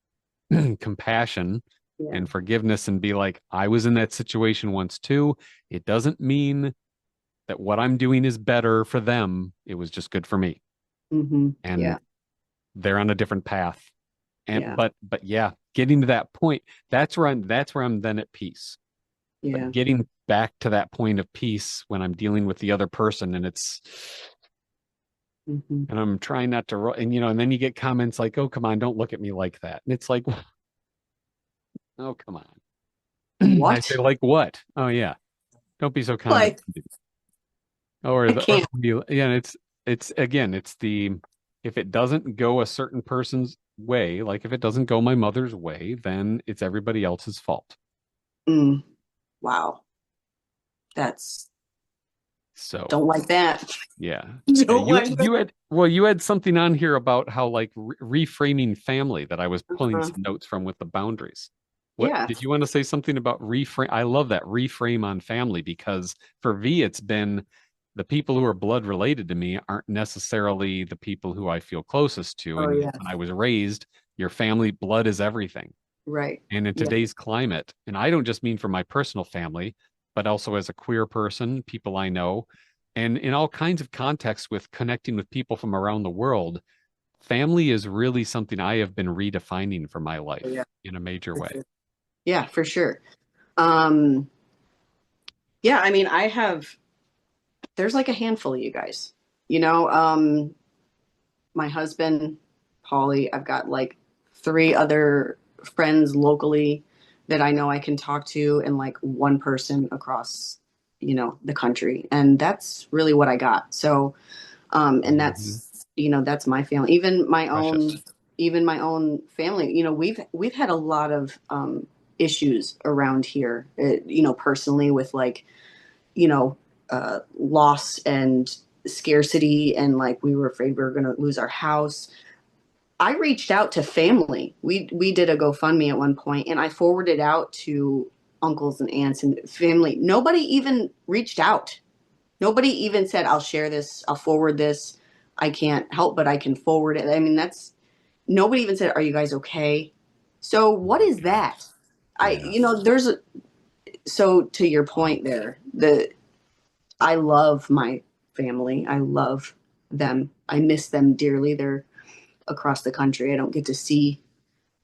compassion Yeah. and forgiveness and be like, I was in that situation once too. It doesn't mean that what I'm doing is better for them. It was just good for me. Mm-hmm. And Yeah. they're on a different path. And Yeah. but yeah, getting to that point, that's where I'm then at peace. But Yeah. getting back to that point of peace when I'm dealing with the other person Mm-hmm. and I'm trying not to and and then you get comments like, "Oh, come on, don't look at me like that." And it's like, "Oh, come on." I say, What? like what? Oh yeah. Don't be so Like, condescending. Or I the or can't. yeah, it's again, it's the if it doesn't go a certain person's way, like if it doesn't go my mother's way, then it's everybody else's fault. Mm, wow. That's, So don't like that. yeah. Don't You like that. you had well, you had something on here about how like reframing family that I was pulling Uh, some notes from with the boundaries. What yeah. did you want to say something about reframe? I love that reframe on family because for V, it's been the people who are blood related to me aren't necessarily the people who I feel closest to. Oh, And yet yeah. when I was raised, your family blood is everything. Right. And in Yeah. today's climate, and I don't just mean for my personal family, but also as a queer person, people I know, and in all kinds of contexts with connecting with people from around the world, family is really something I have been redefining for my Oh, life yeah. in a major For way. sure. Yeah, for sure. Um, yeah, I mean, there's like a handful of you guys, you know, my husband, Paulie, I've got like three other friends locally that I know I can talk to, and like one person across, the country. And that's really what I got. So, and Mhm. that's my family. Precious. Even my own family, we've had a lot of, issues around here, personally with like, loss and scarcity. And like, we were afraid we were going to lose our house. I reached out to family. We did a GoFundMe at one point, and I forwarded out to uncles and aunts and family. Nobody even reached out. Nobody even said, "I'll share this. I'll forward this." I can't help, but I can forward it. I mean, that's nobody even said, "Are you guys okay?" So Oh what my is gosh. that? Yeah. There's a so to your Wow. point there, I love my family. I love them. I miss them dearly. They're across the country. I don't get to see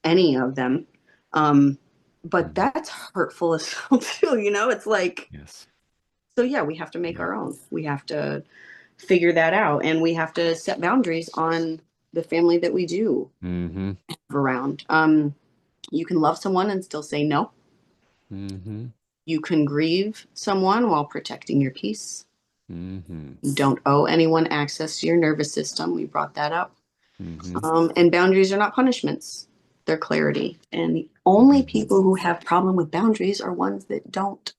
any of them. But Mhm. that's hurtful as well too. It's like, Yes. so yeah, we have to make Yeah. our own. We have to figure that out, and we have to set boundaries on the family that we do Mm-hmm. have around. You can love someone and still say no. Mm-hmm. You can grieve someone while protecting your peace. Mm-hmm. You don't owe anyone access to your nervous system. We brought that up. Mm-hmm. And boundaries are not punishments; they're clarity. And the only Mm-hmm. people who have problem with boundaries are ones that don't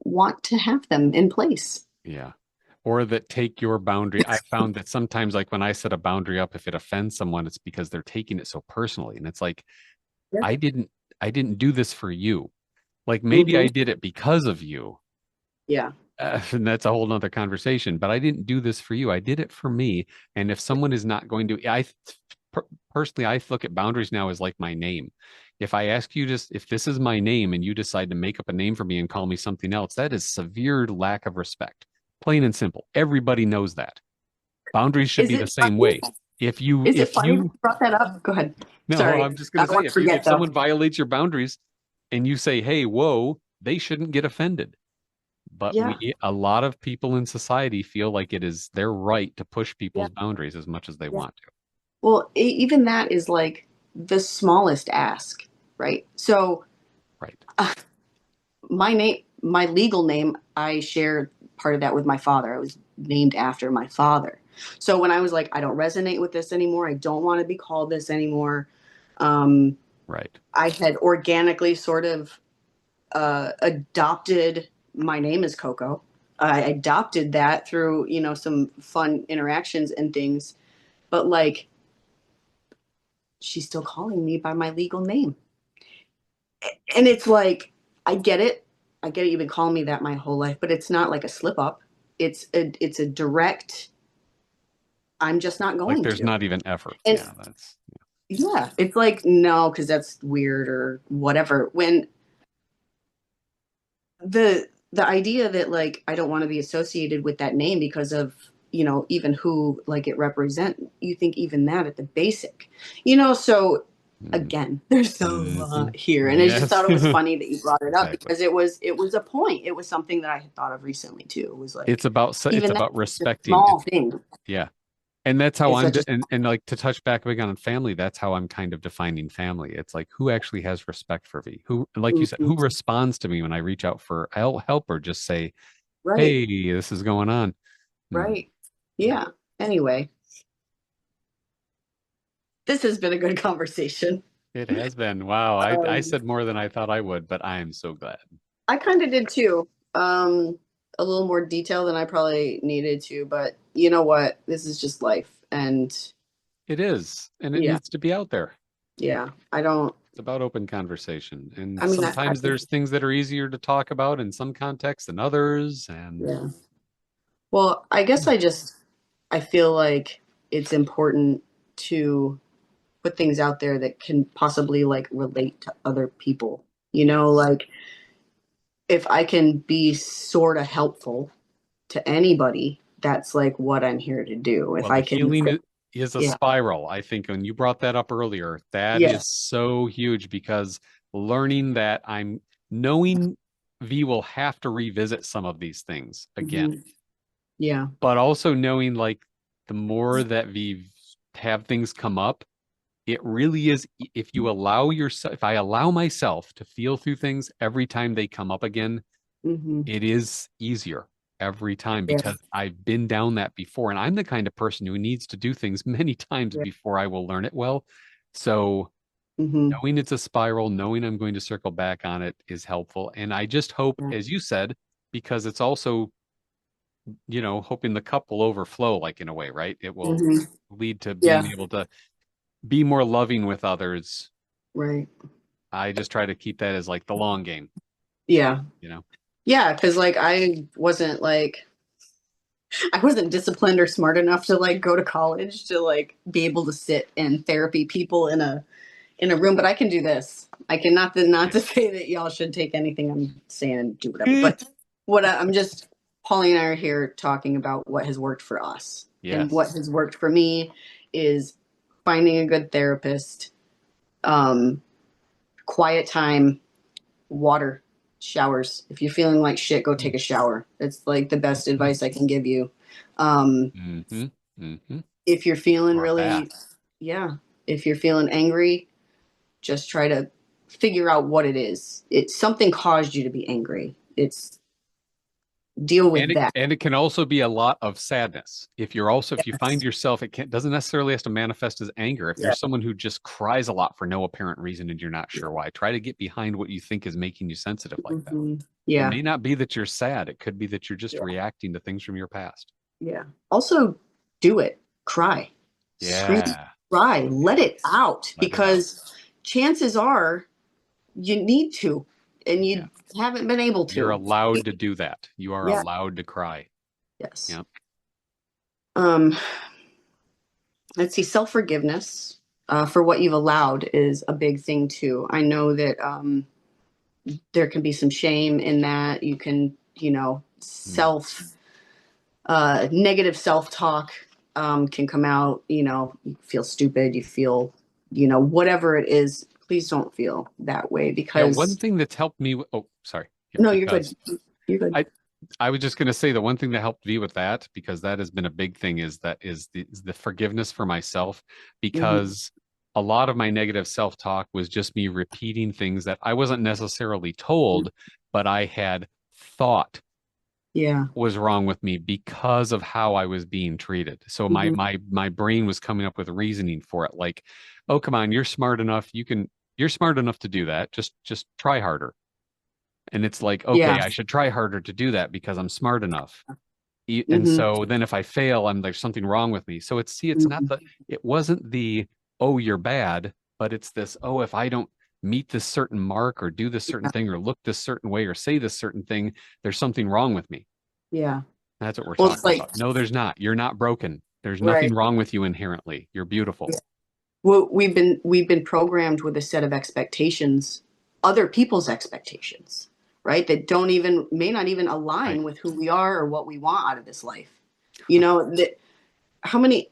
want to have them in place. Yeah. Or that take your boundary. I found that sometimes, like when I set a boundary up, if it offends someone, it's because they're taking it so personally. And it's like, Yeah. I didn't, I didn't do this for you. Like maybe Hmm. I did it because of you. Yeah. And that's a whole nother conversation, but I didn't do this for you. I did it for me. And if someone is not going to, personally, I look at boundaries now as like my name. If I ask you just, if this is my name and you decide to make up a name for me and call me something else, that is severe lack of respect. Plain and simple. Everybody knows that. Boundaries should Is be the it same funny? way. If you, Is it if funny that you, you brought that up? Go ahead. no, Sorry. I'm just going I to don't say, want to forget if though. someone violates your boundaries and you say, hey, whoa, they shouldn't get offended. But Yeah. a lot of people in society feel like it is their right to push Yeah. people's boundaries as much as they Yeah. want to. Well, even that is like the smallest ask, right? So, Right. uh, my legal name, I share part of that with my father. I was named after my father. So when I was like, I don't resonate with this anymore, I don't want to be called this anymore. Um, Right. I had organically sort of, adopted my name as Coco. I adopted that through, some fun interactions and things. But like, she's still calling me by my legal name. And it's like, I get it. I get it. You've been calling me that my whole life, but it's not like a slip up. It's a direct, I'm just not Like going there's to. not even effort. And Yeah, that's yeah, it's like, no, because that's weird or whatever. When the the idea that like I don't want to be associated with that name because of, even who like it represent, you think even that at the basic, so again, there's a Mm-hmm. lot here. And I just Yes. thought it was funny that you brought it up Exactly. because it was a point. It was something that I had thought of recently too. It was It's like, about it's even that, about it's a respecting. small It's thing. yeah. And that's how It's I'm such a, and like to touch back again on family, that's how I'm kind of defining family. It's like who actually has respect for me? Who, like you said, mhm, who responds to me when I reach out for help or just say, right, "Hey, this is going on." Hmm. right. Yeah. Anyway, this has been a good conversation. It has been. Wow. I Um, said more than I thought I would, but I am so glad. I kind of did too. A little more detail than I probably needed to, but you know what? This is just life. And It is, and it yeah, needs to be out there. yeah, I don't, It's about open conversation. And I mean, I sometimes there's things that are easier to talk about in some contexts than others. And yeah. Well, I guess I feel like it's important to put things out there that can possibly like relate to other people. Like if I can be sort of helpful to anybody, that's like what I'm here to do. If well, the I can, is a yeah, spiral. I think when you brought that up earlier, that is yes, so huge because learning that I'm knowing V will have to revisit some of these things again, mhm, yeah, but also knowing like the more that V have things come up, it really is if you allow yourself, if I allow myself to feel through things every time they come up again, hmm, it is easier every time because yes, I've been down that before. And I'm the kind of person who needs to do things many times yeah, before I will learn it well. So hmm, knowing it's a spiral, knowing I'm going to circle back on it is helpful. And I just hope, yeah, as you said, because it's also, hoping the cup will overflow, like in a way, right? It will hmm, lead to being yeah, able to be more loving with others. right, I just try to keep that as like the long game, yeah, you know? yeah, because like I wasn't disciplined or smart enough to like go to college to like be able to sit and therapy people in a room, but I can do this. I can not to say that y'all should take anything I'm saying and do whatever, but I'm just Polly and I are here talking about what has worked for us. And what Yes. has worked for me is finding a good therapist, um, quiet time, water, showers. If you're feeling like shit, go take a shower. It's like the best Mm-hmm. advice I can give you. Um, Mm-hmm. Mm-hmm. if you're feeling Or a bath. really, yeah, if you're feeling angry, just try to figure out what it is. It's something caused you to be angry. It's deal And with it that. and it can also be a lot of sadness. If you find Yes. yourself, it can't doesn't necessarily have to manifest as anger. If you're Yeah. someone who just cries a lot for no apparent reason and you're not sure why, try to get behind what you think is making you sensitive like that. Hmm. It Yeah. may not be that you're sad. It could be that you're just Yeah. reacting to things from your past. Yeah. Also, do it. Cry. Scream. Yeah. Cry. Let Yeah. it out Let it out. because chances are you need to, and Yeah. you haven't been able You're to. allowed to do that. You are Yeah. allowed to cry. Yes. Yep. Um, let's see. Self forgiveness for what you've allowed is a big thing too. I know that there can be some shame in that. You can, Mm. negative self talk can come out. You feel stupid. You feel, whatever it is. Please don't feel that way Yeah. One because thing that's helped me. Oh, sorry. Yeah, no, you're good. because You're good. I I was just going to say the one thing that helped me with that because that has been a big thing is the forgiveness for myself Hmm. because a lot of my negative self-talk was just me repeating things that I wasn't necessarily told, but I had thought Yeah. was wrong with me because of how I was being treated. So my Hmm. my brain was coming up with reasoning for it like, "Oh, come on, you're smart enough. You're smart enough to do that. Just try harder." And it's like, okay, Yeah. I should try harder to do that because I'm smart enough. And Hmm. so then if I fail, there's something wrong with me. So it's not Hmm. it wasn't the, oh, you're bad, but it's this, oh, if I don't meet this certain mark or do this certain Yeah. thing or look this certain way or say this certain thing, there's something wrong with me. Yeah. That's what we're Well, it's talking like, about. No, there's not. You're not broken. There's right. nothing wrong with you inherently. You're beautiful. Well, we've been programmed with a set of expectations, other people's expectations. right? That don't even, may not even Right. align with who we are or what we want out of this life. You know, that how many,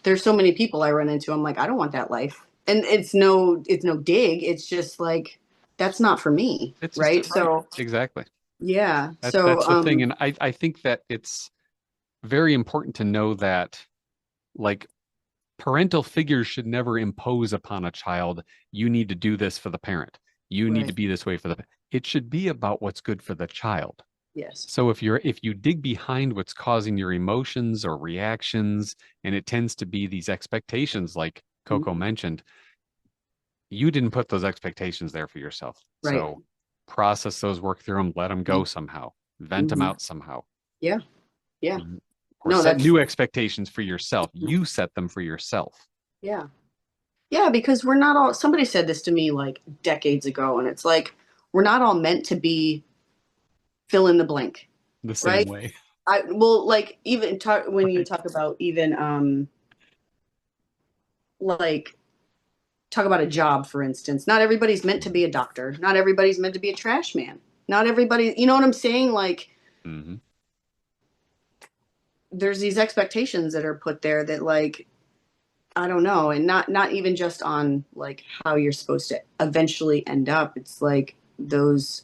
there's so many people I run into. I'm like, I don't want that life. And it's no dig. It's just like, that's not for me. It's just Right. right. So, Exactly. yeah. That's the thing. And I think that it's very important to know that like parental figures should never impose upon a child, you need to do this for the parent. You need to right. be this way for the it should be about what's good for the child. Yes. So if you dig behind what's causing your emotions or reactions, and it tends to be these expectations like Coco Mhm. mentioned, you didn't put those expectations there for yourself. Right. So process those, work through them, let them go somehow, vent them Mhm. out somehow, Yeah. Yeah. or No, set that's, new expectations for yourself. You set them for yourself. yeah. Yeah. Because we're not all, somebody said this to me like decades ago, and it's like, we're not all meant to be fill in the blank, The same right? way. I will like even talk when you Right. talk about even like talk about a job, for instance. Not everybody's meant to be a doctor. Not everybody's meant to be a trash man. Not everybody, you know what I'm saying? Like Mm-hmm. there's these expectations that are put there that like I don't know, and not even just on like how you're supposed to eventually end up. It's like those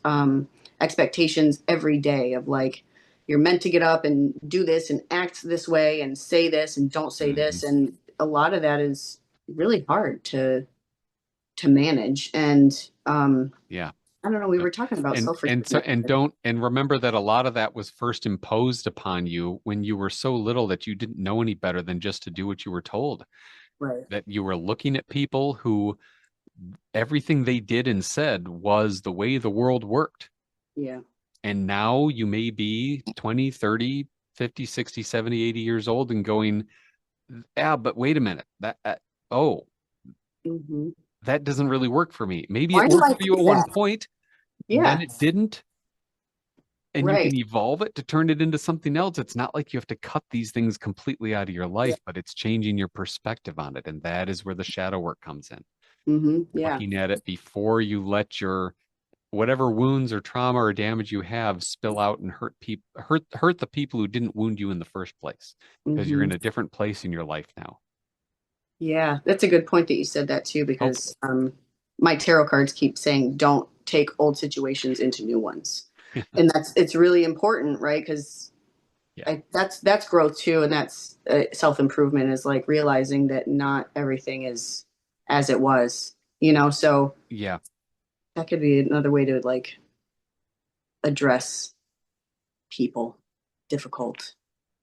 expectations every day of like you're meant to get up and do this and act this way and say this and don't say Mm-hmm. this, and a lot of that is really hard to manage. And Yeah. I don't know. We Yep. were talking about self And so forgiveness. and don't and remember that a lot of that was first imposed upon you when you were so little that you didn't know any better than just to do what you were told. Right. That you were looking at people who everything they did and said was the way the world worked. Yeah. And now you may be 20, 30, 50, 60, 70, 80 years old and going, yeah, but wait a minute. Oh, Hmm. that doesn't really work for me. Maybe it Why do worked I for you think at one that? point, then Yeah. it didn't, and you Right. can evolve it to turn it into something else. It's not like you have to cut these things completely out of your Yeah. life, but it's changing your perspective on it. And that is where the shadow work comes in. Yeah. Looking at it before you let your whatever wounds or trauma or damage you have spill out and hurt the people who didn't wound you in the first place, because you're Hmm. in a different place in your life now. Yeah, that's a good point that you said that too, Oh, because my tarot cards keep saying don't take old situations into new ones, and that's it's really important, right? Because yeah, that's growth too, and that's self improvement is like realizing that not everything is as it was, you know. So yeah, that could be another way to like address people, difficult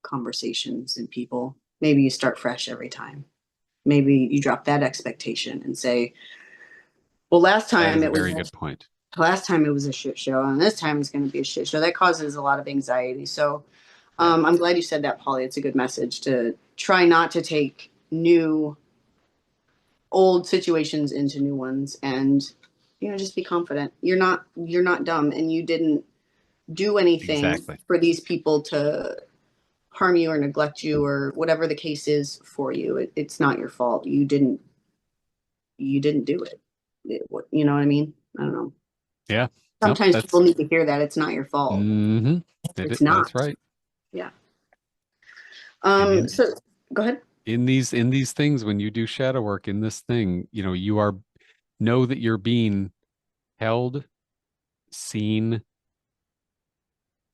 conversations and people. Maybe you start fresh every time. Maybe you drop that expectation and say, well, that is a very good point. last time it was a shit show, and this time it's going to be a shit show. That causes a lot of anxiety. So Yeah, I'm glad you said that, Polly. It's a good message to try not to take new old situations into new ones, and just be confident. You're not dumb, and you didn't do anything exactly. for these people to harm you or neglect you or whatever the case is for you. It's not your fault. You didn't do it. You know what I mean? I don't know. Yeah, nope, Sometimes people that's need to hear that it's not your fault. mm-hmm. It's That's not. right. Yeah. And So go ahead. in these things, when you do shadow work in this thing, you are know that you're being held, seen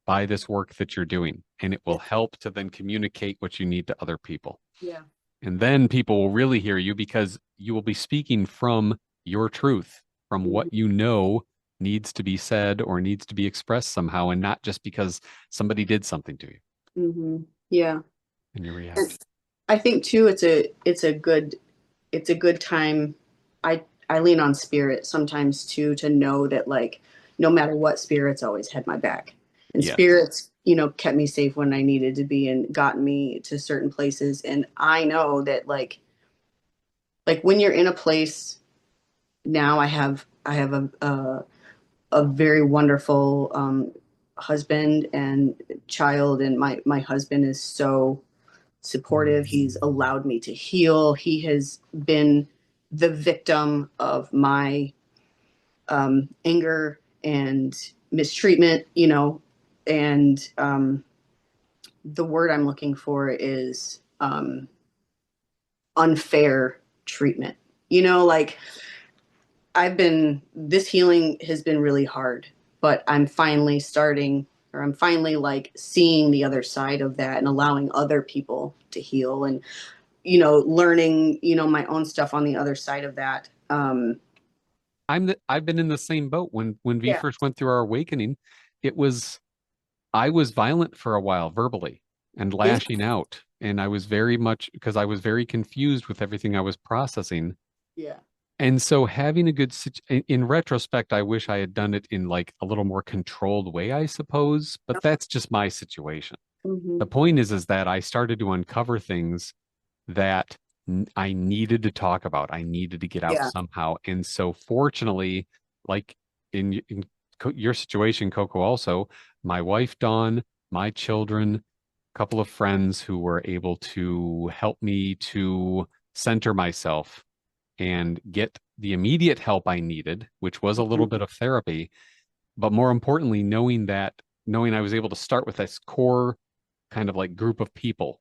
by this work that you're doing, and it will Yeah. help to then communicate what you need to other people. Yeah. And then people will really hear you because you will be speaking from your truth, from what Hmm. you know needs to be said or needs to be expressed somehow, and not just because somebody did something to you Hmm. Yeah. and you react. And I think too, it's a good time. I lean on spirit sometimes too to know that like no matter what, spirits always had my back, and Yes. spirits kept me safe when I needed to be and got me to certain places. And I know that like when you're in a place now, I have a very wonderful husband and child, and my husband is so supportive. He's allowed me to heal. He has been the victim of my anger and mistreatment, and the word I'm looking for is unfair treatment. Like this healing has been really hard, but I'm finally like seeing the other side of that and allowing other people to heal and, learning, my own stuff on the other side of that. I've been in the same boat when V Yeah. first went through our awakening. It was I was violent for a while verbally and Yeah. lashing out, and I was very much because I was very confused with everything I was processing. Yeah. And so having a good in retrospect, I wish I had done it in like a little more controlled way, I suppose, but that's just my situation. Mm-hmm. The point is that I started to uncover things that I needed to talk about. I needed to get out Yeah. somehow. And so fortunately, like in your situation, Coco, also, my wife, Dawn, my children, a couple of friends who were able to help me to center myself and get the immediate help I needed, which was a little Mm-hmm. bit of therapy. But more importantly, knowing I was able to start with this core kind of like group of people,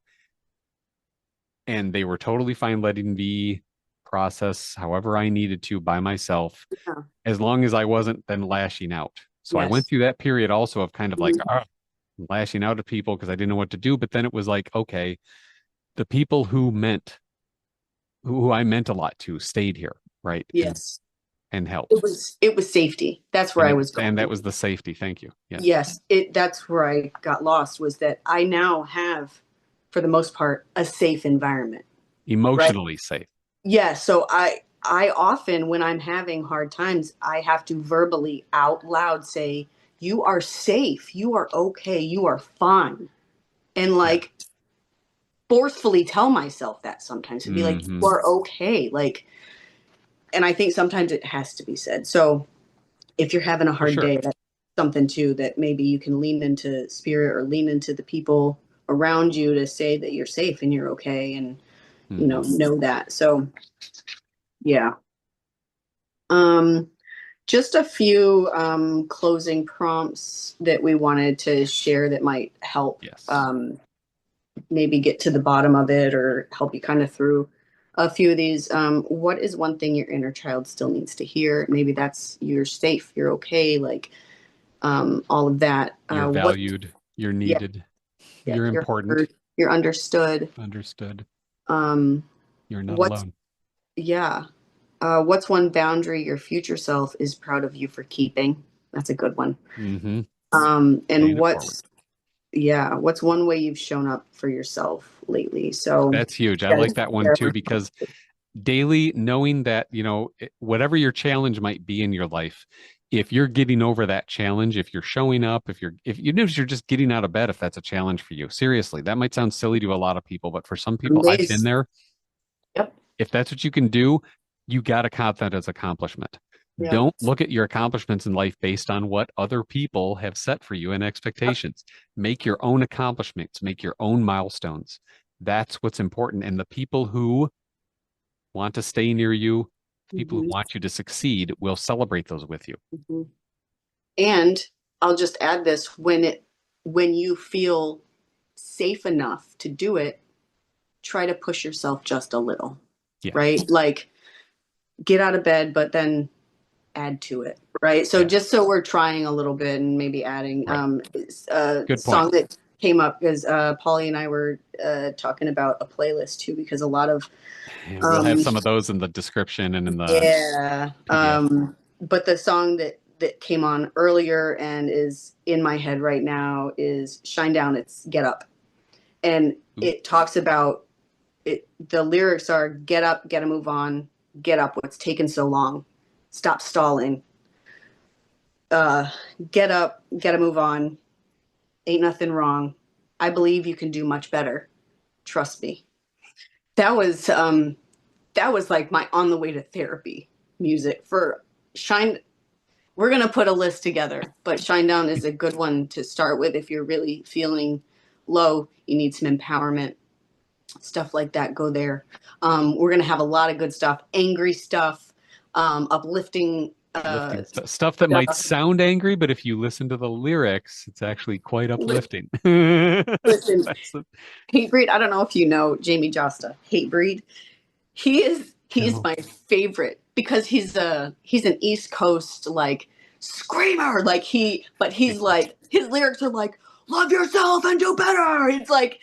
and they were totally fine letting me process however I needed to by myself, Yeah. as long as I wasn't then lashing out. So I went Yes. through that period also of kind of like Mhm. lashing out at people because I didn't know what to do. But then it was like, okay, the people who I meant a lot to stayed here, right? Yes. And It helped. was it was safety. That's where And I it was and that going. was the safety. Thank you. Yes. Yes, that's where I got lost, was that I now have, for the most part, a safe environment, right? Emotionally safe. Yeah, so I often, when I'm having hard times, I have to verbally out loud say, "You are safe. You are okay. You are fine." And Yeah. like forcefully tell myself that sometimes to be like, "You Hmm. are okay." Like, and I think sometimes it has to be said. So if you're having a For hard sure. day, that's something too that maybe you can lean into spirit or lean into the people around you to say that you're safe and you're okay, and Hmm. know that. So yeah. Um, just a few closing prompts that we wanted to share that might help Yes. maybe get to the bottom of it or help you kind of through a few of these. What is one thing your inner child still needs to hear? Maybe that's you're safe, you're okay, like all of that. You're What? valued. You're Yeah, needed. yeah, You're you're important. heard, you're understood. Understood. Um, You're not what's alone. Yeah. What's one boundary your future self is proud of you for keeping? That's a good one. Hmm. And Paying it forward. what's one way you've shown up for yourself lately? So That's huge. I yeah, like that one too share. because daily knowing that, whatever your challenge might be in your life, if you're getting over that challenge, if you're showing up, if you're just getting out of bed, if that's a challenge for you, seriously, that might sound silly to a lot of people, but for some people, I've been Amazing. there. Yep. If that's what you can do, you got to count that as accomplishment. Yep. Don't look at your accomplishments in life based on what other people have set for you and expectations. Make your own accomplishments, make your own milestones. That's what's important. And the people who want to stay near you, people who Mhm. want you to succeed will celebrate those with you. Mhm. And I'll just add this: when you feel safe enough to do it, try to push yourself just a little, Yeah. right? Like get out of bed, but then add to it, right? So Yeah. just so we're trying a little bit and maybe adding Right. a Good point. song that came up because Polly and I were talking about a playlist too, because a lot of Yeah, we'll have um, some of those in the description and in the yeah, PDF. but the song that came on earlier and is in my head right now is "Shine Down." It's "Get Up," and Ooh, it talks about it. The lyrics are "Get up, get a move on, get up. What's taken so long? Stop stalling. Uh, get up, get a move on. Ain't nothing wrong. I believe you can do much better. Trust me." That was like my on the way to therapy music for Shine. We're going to put a list together, but Shinedown is a good one to start with if you're really feeling low, you need some empowerment, stuff like that. Go there. We're going to have a lot of good stuff, angry stuff, uplifting Uh, stuff that might sound angry, but if you listen to the lyrics, it's actually quite uplifting. Listen, That's the, Hatebreed. I don't know if you know Jamie Josta. Hatebreed. He is no. my favorite because he's an East Coast like screamer. Like but he's like his lyrics are like love yourself and do better. It's like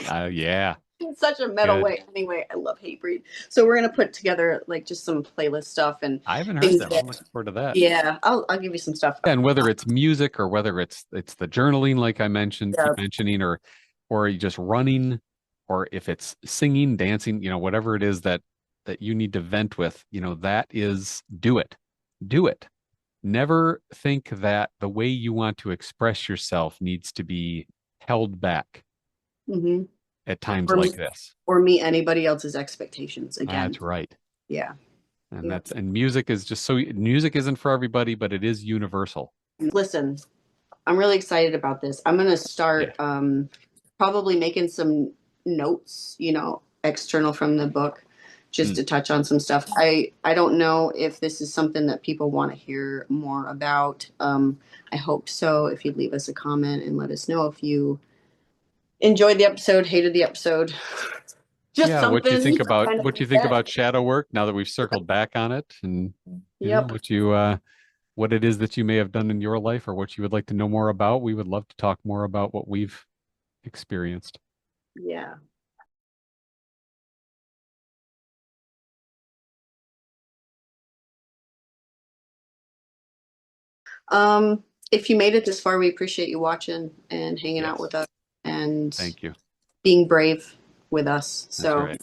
Yeah, in such a metal good. way. Anyway, I love Hatebreed. So we're gonna put together like just some playlist stuff and I haven't heard things them. I'm that looking forward to that. yeah, I'll give you some stuff. And whether it's music or whether it's the journaling, like I mentioned, Yeah. keep mentioning, or you just running, or if it's singing, dancing, whatever it is that you need to vent with, that is do it. Do it. Never think that the way you want to express yourself needs to be held back Mm-hmm. at times Or like this. or meet anybody else's expectations again. That's right. Yeah. And Yep. music is just so music isn't for everybody, but it is universal. Listen, I'm really excited about this. I'm gonna Yeah. start probably making some notes, external from the book, just Mm. to touch on some stuff. I don't know if this is something that people want to hear more about. I hope so. If you'd leave us a comment and let us know if you enjoyed the episode, hated the episode, just Yeah, something kind of what you like think that. about shadow work now that we've circled back on it, and Yep. what it is that you may have done in your life or what you would like to know more about. We would love to talk more about what we've experienced. Yeah. If you made it this far, we appreciate you watching and hanging out Yes. with us and Thank you. being brave with us. That's So, right.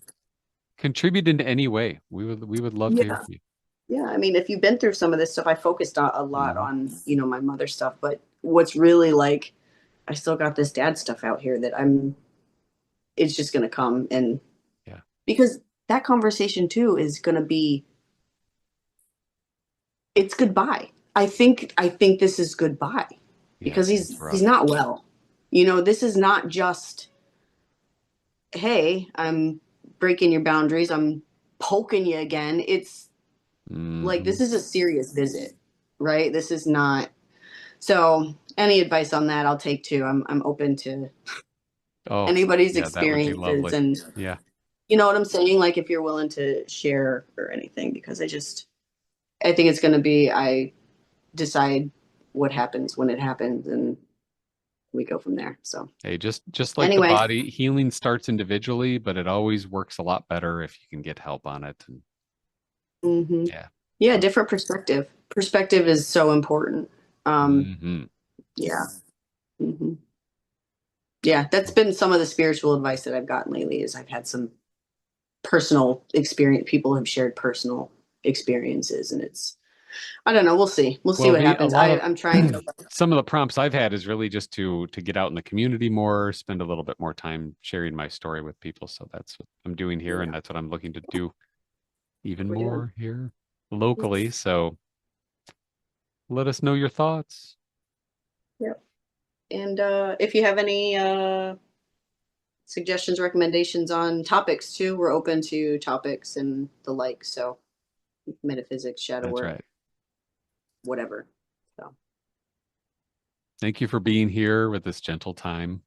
Contribute in any way. We would love to hear yeah. from you. Yeah. I mean, if you've been through some of this stuff, I focused a lot Mhm. on, my mother stuff, but what's really like, I still got this dad stuff out here that it's just going to come. And Yeah. because that conversation too is going to be, it's goodbye. I think this is goodbye Yeah, because it's he's rough. not well. This is not just, hey, I'm breaking your boundaries. I'm poking you again. It's like, Hmm. this is a serious visit, right? This is not. So, any advice on that, I'll take too. I'm open to Oh, anybody's yeah, that would be experiences. lovely. And Yeah, you know what I'm saying? Like, if you're willing to share or anything, because I think it's going to be, I decide what happens when it happens and we go from there. So, hey, just like the anyway, body, healing starts individually, but it always works a lot better if you can get help on it. And hmm yeah, yeah, so different perspective. Perspective is so important. hmm Yeah. hmm Yeah, that's been some of the spiritual advice that I've gotten lately is I've had some personal experience. People have shared personal experiences and I don't know. We'll see. We'll see well, what me a happens. lot of I'm trying to, some of the prompts I've had is really just to get out in the community more, spend a little bit more time sharing my story with people. So that's what I'm doing here, and yeah, that's what I'm looking to do even we're doing. more here locally. So let us know your thoughts. Yep. And if you have any suggestions, recommendations on topics too, we're open to topics and the like. So metaphysics, shadow That's work, right. whatever. So Thank you for being here with this gentle time.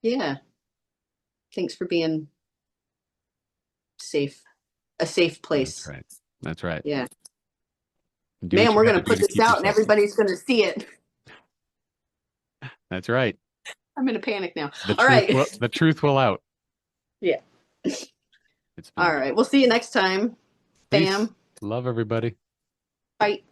yeah, thanks for being safe, a safe That's place. right. That's right. Yeah. And do what Man, you we're got going to to do put to this keep out and yourself safe. everybody's going to see it. That's right. I'm in a panic now. The All truth right. will the truth will out. Yeah. It's been All good. right. We'll see you next time. Peace. Fam. Love everybody. Bye.